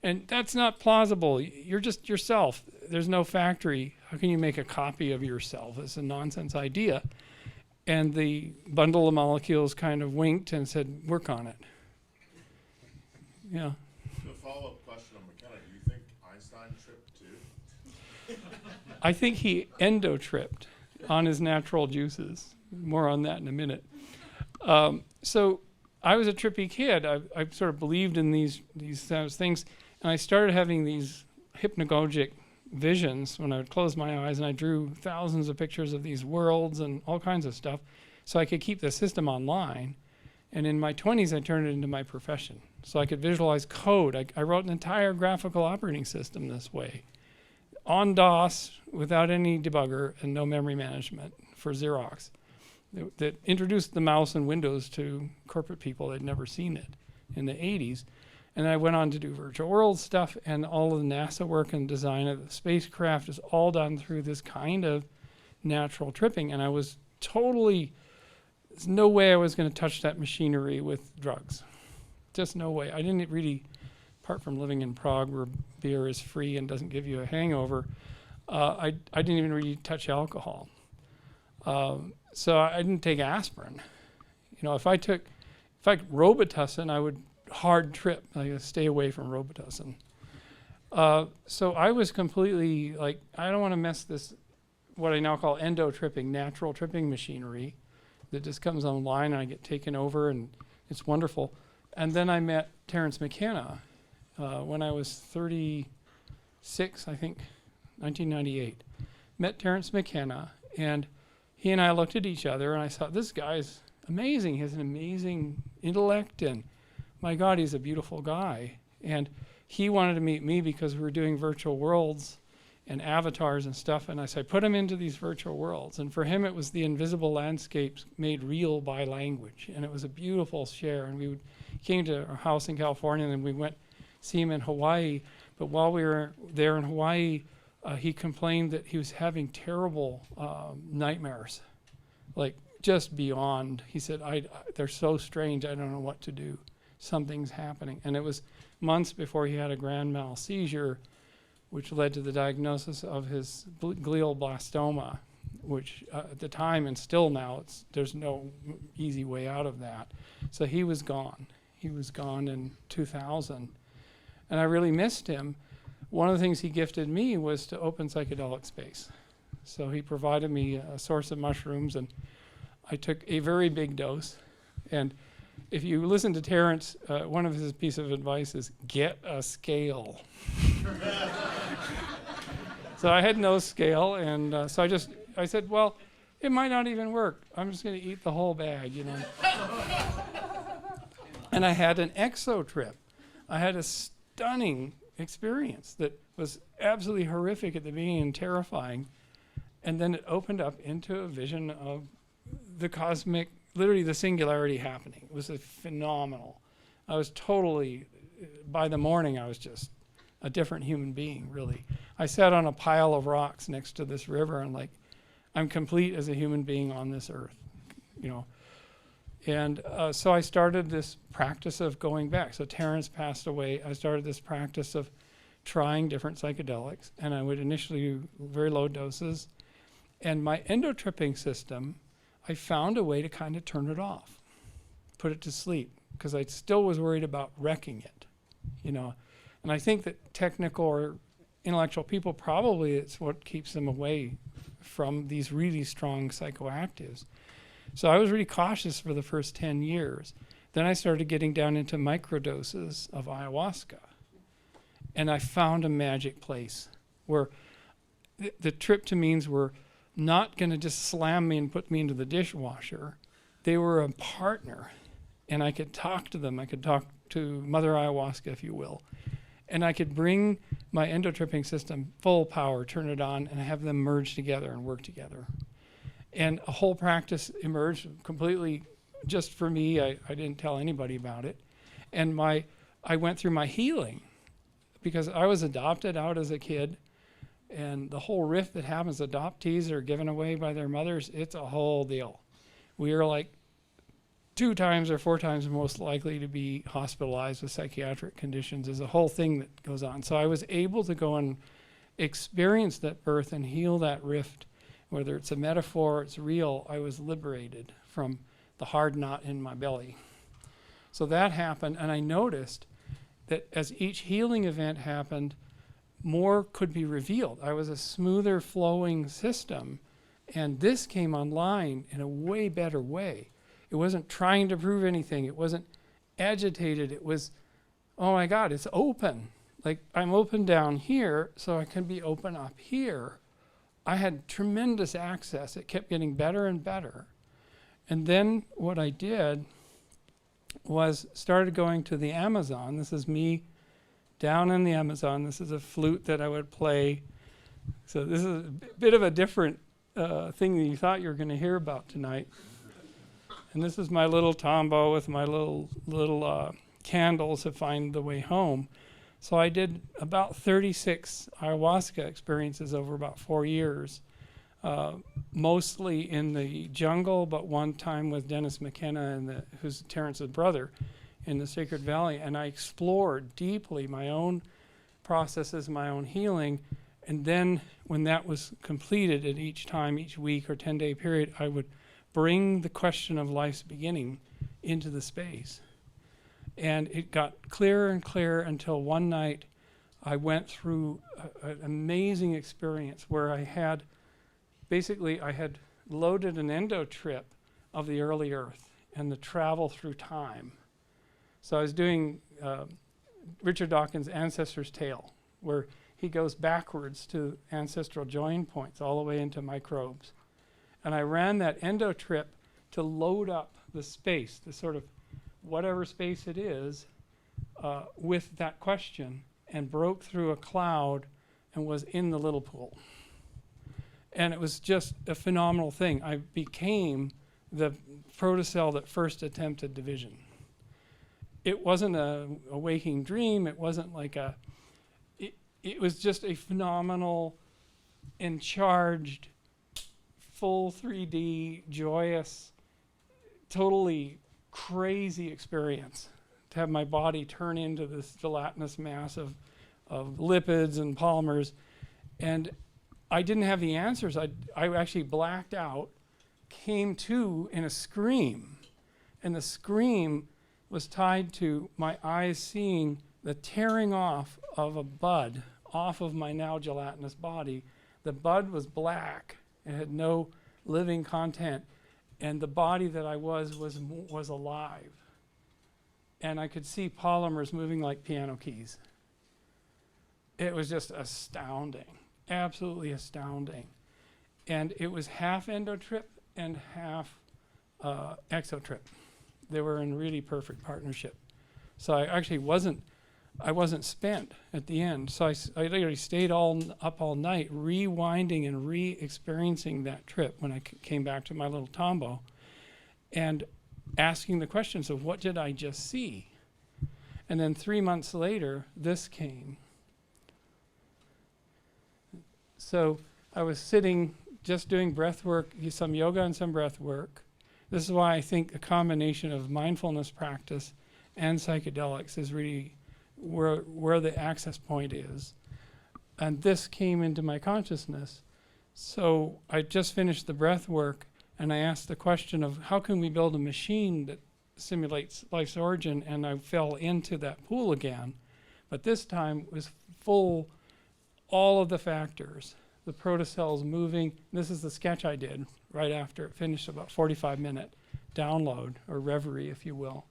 And that's not plausible. You're just yourself. There's no factory. How can you make a copy of yourself? It's a nonsense idea. And the bundle of molecules kind of winked and said, work on it. Yeah. A follow-up question on McKenna. Do you think Einstein tripped too? I think he endo-tripped on his natural juices. More on that in a minute. So I was a trippy kid. I sort of believed in these things, and I started having these hypnagogic visions when I would close my eyes, and I drew thousands of pictures of these worlds and all kinds of stuff so I could keep the system online. And in my 20s, I turned it into my profession. So I could visualize code. I wrote an entire graphical operating system this way, on DOS, without any debugger and no memory management for Xerox, that introduced the mouse and Windows to corporate people. They'd never seen it in the 80s. And I went on to do virtual world stuff, and all of the NASA work and design of the spacecraft is all done through this kind of natural tripping. And I was totally, there's no way I was going to touch that machinery with drugs. Just no way. I didn't really, apart from living in Prague where beer is free and doesn't give you a hangover, I didn't even really touch alcohol. So I didn't take aspirin. If I took Robitussin, I would hard trip. I gotta stay away from Robitussin. So I was completely like, I don't want to mess this, what I now call endo-tripping, natural tripping machinery that just comes online, and I get taken over, and it's wonderful. And then I met Terence McKenna when I was 36, I think, 1998. Met Terence McKenna, and he and I looked at each other, and I thought, this guy's amazing. He has an amazing intellect, and my God, he's a beautiful guy. And he wanted to meet me because we were doing virtual worlds and avatars and stuff. And I said, put him into these virtual worlds. And for him, it was the invisible landscapes made real by language. And it was a beautiful share. And we came to our house in California, and then we went see him in Hawaii. But while we were there in Hawaii, he complained that he was having terrible nightmares, like just beyond. He said, they're so strange, I don't know what to do. Something's happening. And it was months before he had a grand mal seizure, which led to the diagnosis of his glioblastoma, which at the time and still now, there's no easy way out of that. So he was gone. He was gone in 2000. And I really missed him. One of the things he gifted me was to open psychedelic space. So he provided me a source of mushrooms, and I took a very big dose. And if you listen to Terrence, one of his piece of advice is get a scale. So I had no scale, and so I said, well, it might not even work. I'm just going to eat the whole bag, you know. And I had an exo trip. I had a stunning experience that was absolutely horrific at the beginning and terrifying. And then it opened up into a vision of the cosmic, literally the singularity happening. It was phenomenal. I was totally, by the morning, I was just a different human being, really. I sat on a pile of rocks next to this river and like, I'm complete as a human being on this earth, you know. And so I started this practice of going back. So Terrence passed away. I started this practice of trying different psychedelics, and I would initially do very low doses. And my endotripping system, I found a way to kind of turn it off, put it to sleep, because I still was worried about wrecking it, you know. And I think that technical or intellectual people, probably it's what keeps them away from these really strong psychoactives. So I was really cautious for the first 10 years. Then I started getting down into microdoses of ayahuasca. And I found a magic place where the tryptamines were not going to just slam me and put me into the dishwasher. They were a partner, and I could talk to them. I could talk to Mother Ayahuasca, if you will. And I could bring my endotripping system full power, turn it on, and have them merge together and work together. And a whole practice emerged completely just for me. I didn't tell anybody about it. And I went through my healing because I was adopted out as a kid. And the whole rift that happens, adoptees are given away by their mothers, it's a whole deal. We are like 2 times or 4 times most likely to be hospitalized with psychiatric conditions. Is a whole thing that goes on. So I was able to go and experience that birth and heal that rift. Whether it's a metaphor or it's real, I was liberated from the hard knot in my belly. So that happened, and I noticed that as each healing event happened, more could be revealed. I was a smoother flowing system, and this came online in a way better way. It wasn't trying to prove anything. It wasn't agitated. It was, oh my God, it's open. Like I'm open down here, so I can be open up here. I had tremendous access. It kept getting better and better. And then what I did was started going to the Amazon. This is me down in the Amazon. This is a flute that I would play. So this is a bit of a different thing than you thought you were going to hear about tonight. And this is my little tombo with my little candles to find the way home. So I did about 36 ayahuasca experiences over about 4 years, mostly in the jungle, but one time with Dennis McKenna, who's Terrence's brother, in the Sacred Valley. And I explored deeply my own processes, my own healing. And then when that was completed at each time, each week or 10-day period, I would bring the question of life's beginning into the space. And it got clearer and clearer until one night I went through an amazing experience where I had loaded an endo trip of the early earth and the travel through time. So I was doing Richard Dawkins' Ancestor's Tale, where he goes backwards to ancestral join points all the way into microbes. And I ran that endo trip to load up the space, the sort of whatever space it is, with that question, and broke through a cloud and was in the little pool. And it was just a phenomenal thing. I became the protocell that first attempted division. It wasn't a waking dream. It wasn't like it was just a phenomenal, encharged, full 3D, joyous, totally crazy experience to have my body turn into this gelatinous mass of lipids and polymers. And I didn't have the answers. I actually blacked out, came to in a scream. And the scream was tied to my eyes seeing the tearing off of a bud off of my now gelatinous body The bud was black. It had no living content. And the body that I was alive. And I could see polymers moving like piano keys. It was just astounding, absolutely astounding. And it was half endotrip and half exotrip. They were in really perfect partnership. So I actually wasn't spent at the end. So I literally stayed up all night, rewinding and re-experiencing that trip when I came back to my little Tombow, and asking the questions of what did I just see? And then 3 months later, this came. So I was sitting, just doing breath work, some yoga and some breath work. This is why I think a combination of mindfulness practice and psychedelics is really where the access point is. And this came into my consciousness. So I just finished the breath work, and I asked the question of how can we build a machine that simulates life's origin, and I fell into that pool again. But this time was full, all of the factors, the protocells moving. This is the sketch I did right after it finished, about 45-minute download, or reverie, if you will.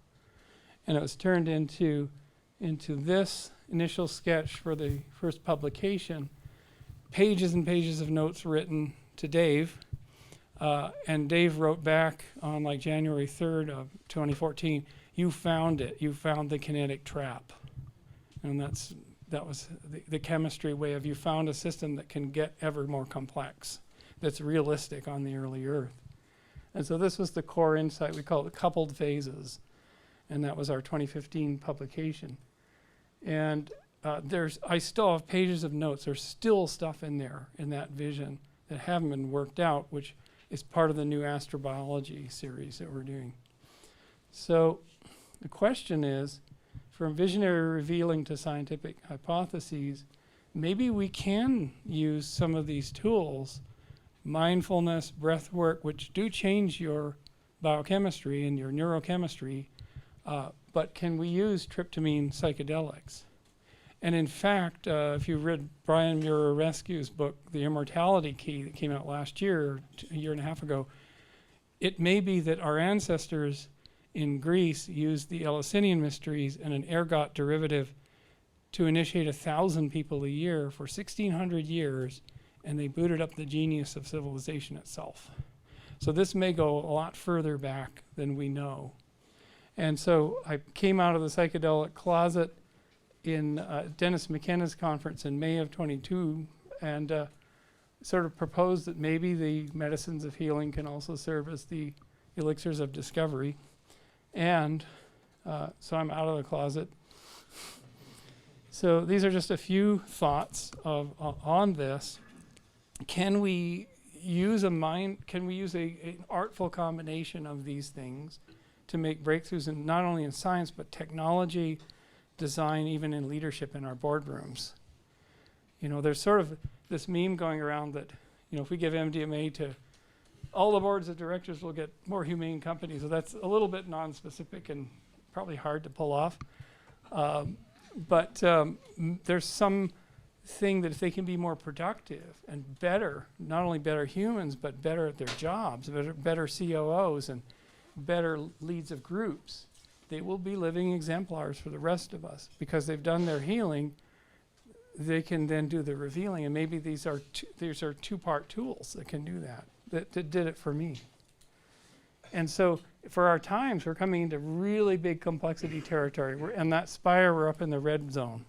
And it was turned into this initial sketch for the first publication, pages and pages of notes written to Dave. And Dave wrote back on like January 3rd of 2014, you found it, you found the kinetic trap. And that was the chemistry way of you found a system that can get ever more complex, that's realistic on the early Earth. And so this was the core insight. We call it coupled phases. And that was our 2015 publication. And I still have pages of notes. There's still stuff in there in that vision that haven't been worked out, which is part of the new astrobiology series that we're doing. So the question is, from visionary revealing to scientific hypotheses, maybe we can use some of these tools, mindfulness, breath work, which do change your biochemistry and your neurochemistry, but can we use tryptamine psychedelics? And in fact, if you read Brian Muir-Rescue's book, The Immortality Key, that came out last year, a year and a half ago, it may be that our ancestors in Greece used the Eleusinian mysteries and an ergot derivative to initiate 1,000 people a year for 1,600 years, and they booted up the genius of civilization itself. So this may go a lot further back than we know. And so I came out of the psychedelic closet in Dennis McKenna's conference in May of 22, and sort of proposed that maybe the medicines of healing can also serve as the elixirs of discovery. And so I'm out of the closet. So these are just a few thoughts on this. Can we use an artful combination of these things to make breakthroughs in not only in science, but technology, design, even in leadership in our boardrooms? You know, there's sort of this meme going around that, you know, if we give MDMA to all the boards of directors, will get more humane companies. So that's a little bit non-specific and probably hard to pull off. But there's some thing that if they can be more productive and better, not only better humans, but better at their jobs, better COOs and better leads of groups, they will be living exemplars for the rest of us. Because they've done their healing, they can then do the revealing. And maybe these are two-part tools that can do that did it for me. And so for our times, we're coming into really big complexity territory. In that spire, we're up in the red zone.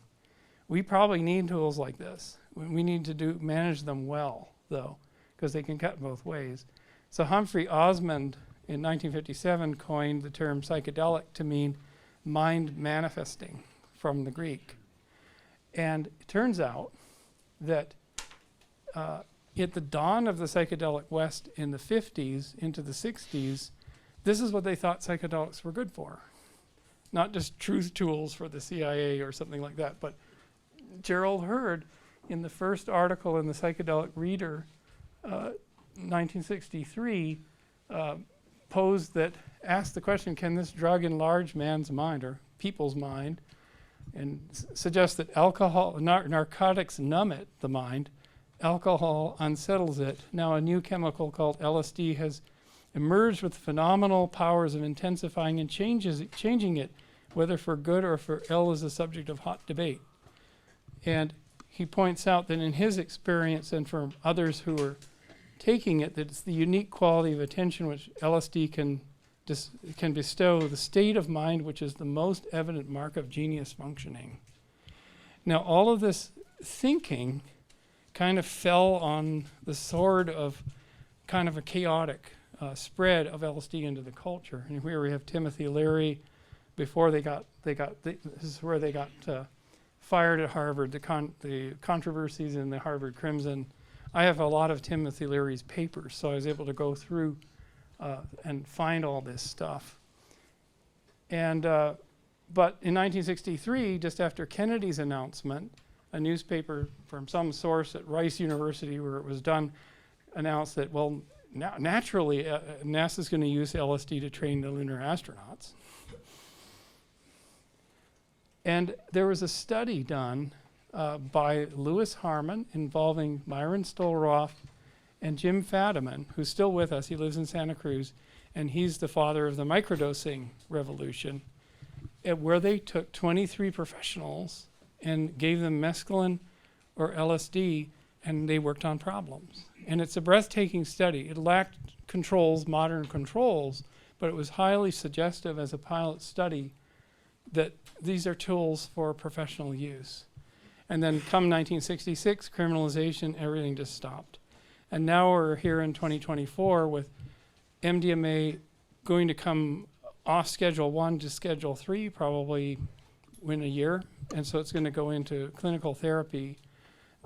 We probably need tools like this. We need to manage them well, though, because they can cut both ways. So Humphrey Osmond in 1957 coined the term psychedelic to mean mind manifesting from the Greek. And it turns out that at the dawn of the psychedelic West in the 50s into the 60s, this is what they thought psychedelics were good for. Not just truth tools for the CIA or something like that, but Gerald Hurd, in the first article in the Psychedelic Reader, 1963, asked the question, can this drug enlarge man's mind or people's mind? And suggests that narcotics numb the mind, alcohol unsettles it. Now a new chemical called LSD has emerged with phenomenal powers of intensifying and changing it, whether for good or for ill is the subject of hot debate. And he points out that in his experience and from others who are taking it, that it's the unique quality of attention which LSD can bestow, the state of mind which is the most evident mark of genius functioning. Now all of this thinking kind of fell on the sword of kind of a chaotic spread of LSD into the culture. And here we have Timothy Leary. Before this is where they got fired at Harvard, the controversies in the Harvard Crimson. I have a lot of Timothy Leary's papers, so I was able to go through and find all this stuff. And but in 1963, just after Kennedy's announcement, a newspaper from some source at Rice University where it was done announced that, well, naturally, NASA's going to use LSD to train the lunar astronauts. And there was a study done by Lewis Harmon involving Myron Stolroff and Jim Fadiman, who's still with us. He lives in Santa Cruz, and he's the father of the microdosing revolution, where they took 23 professionals and gave them mescaline or LSD, and they worked on problems. And it's a breathtaking study. It lacked controls, modern controls, but it was highly suggestive as a pilot study that these are tools for professional use. And then come 1966, criminalization, everything just stopped. And now we're here in 2024 with MDMA going to come off Schedule 1 to Schedule 3 probably in a year. And so it's going to go into clinical therapy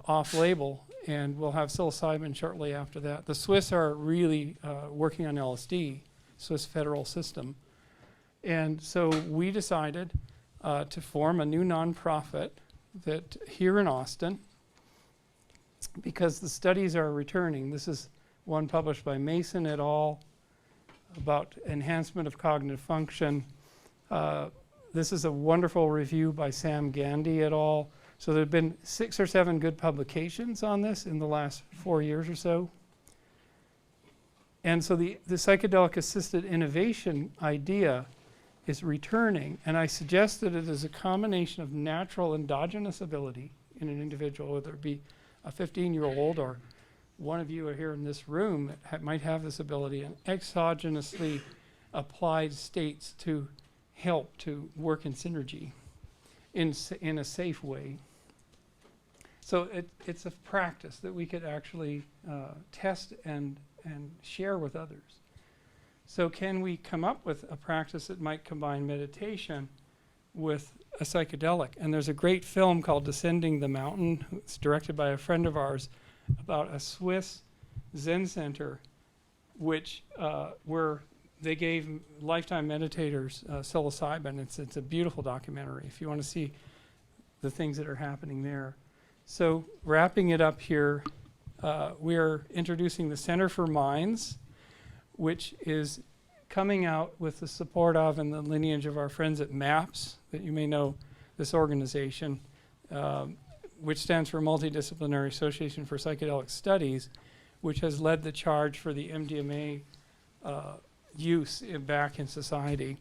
off-label, and we'll have psilocybin shortly after that. The Swiss are really working on LSD, Swiss federal system. And so we decided to form a new nonprofit that here in Austin, because the studies are returning. This is one published by Mason et al. About enhancement of cognitive function. This is a wonderful review by Sam Gandy et al. So there have been 6 or 7 good publications on this in the last 4 years or so. And so the psychedelic assisted innovation idea is returning, and I suggest that it is a combination of natural endogenous ability in an individual, whether it be a 15-year-old or one of you are here in this room that might have this ability, and exogenously applied states to help to work in synergy in a safe way. So it's a practice that we could actually test and share with others. So can we come up with a practice that might combine meditation with a psychedelic? And there's a great film called Descending the Mountain. It's directed by a friend of ours about a Swiss Zen center which where they gave lifetime meditators psilocybin. It's a beautiful documentary if you want to see the things that are happening there. So wrapping it up here, we are introducing the Center for Minds, which is coming out with the support of and the lineage of our friends at MAPS, that you may know this organization, which stands for Multidisciplinary Association for Psychedelic Studies, which has led the charge for the MDMA use back in society.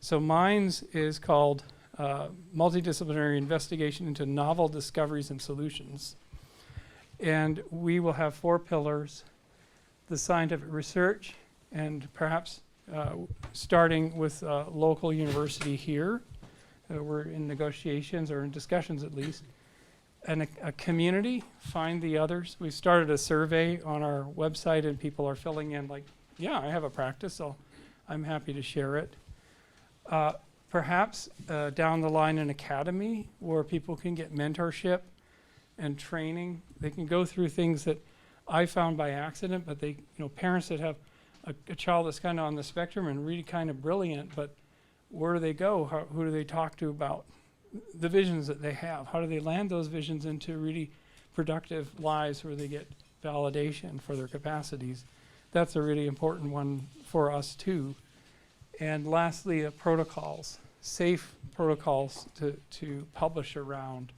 So MINDS is called Multidisciplinary Investigation into Novel Discoveries and Solutions. And we will have 4 pillars: the scientific research, and perhaps starting with a local university here. We're in negotiations or in discussions at least. And a community, find the others. We've started a survey on our website and people are filling in like, yeah, I have a practice, so I'm happy to share it. Perhaps down the line an academy where people can get mentorship and training. They can go through things that I found by accident, but they, parents that have a child that's kind of on the spectrum and really kind of brilliant, but where do they go? Who do they talk to about the visions that they have? How do they land those visions into really productive lives where they get validation for their capacities? That's a really important one for us too. And lastly, protocols, safe protocols to publish around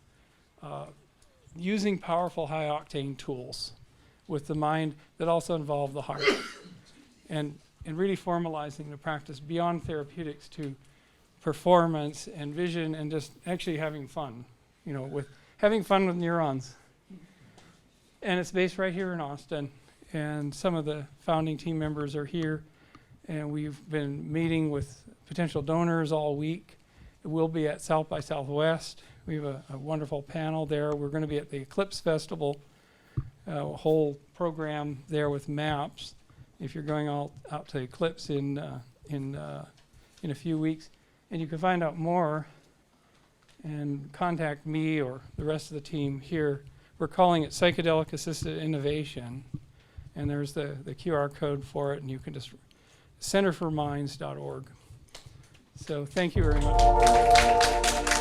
using powerful high-octane tools with the mind that also involve the heart. And really formalizing the practice beyond therapeutics to performance and vision and just actually having fun, with having fun with neurons. And it's based right here in Austin. And some of the founding team members are here. And we've been meeting with potential donors all week. We'll be at South by Southwest. We have a wonderful panel there. We're going to be at the Eclipse Festival, a whole program there with maps. If you're going out to Eclipse in a few weeks, and you can find out more and contact me or the rest of the team here. We're calling it Psychedelic Assisted Innovation, and there's the QR code for it, and you can just centerforminds.org. So thank you very much.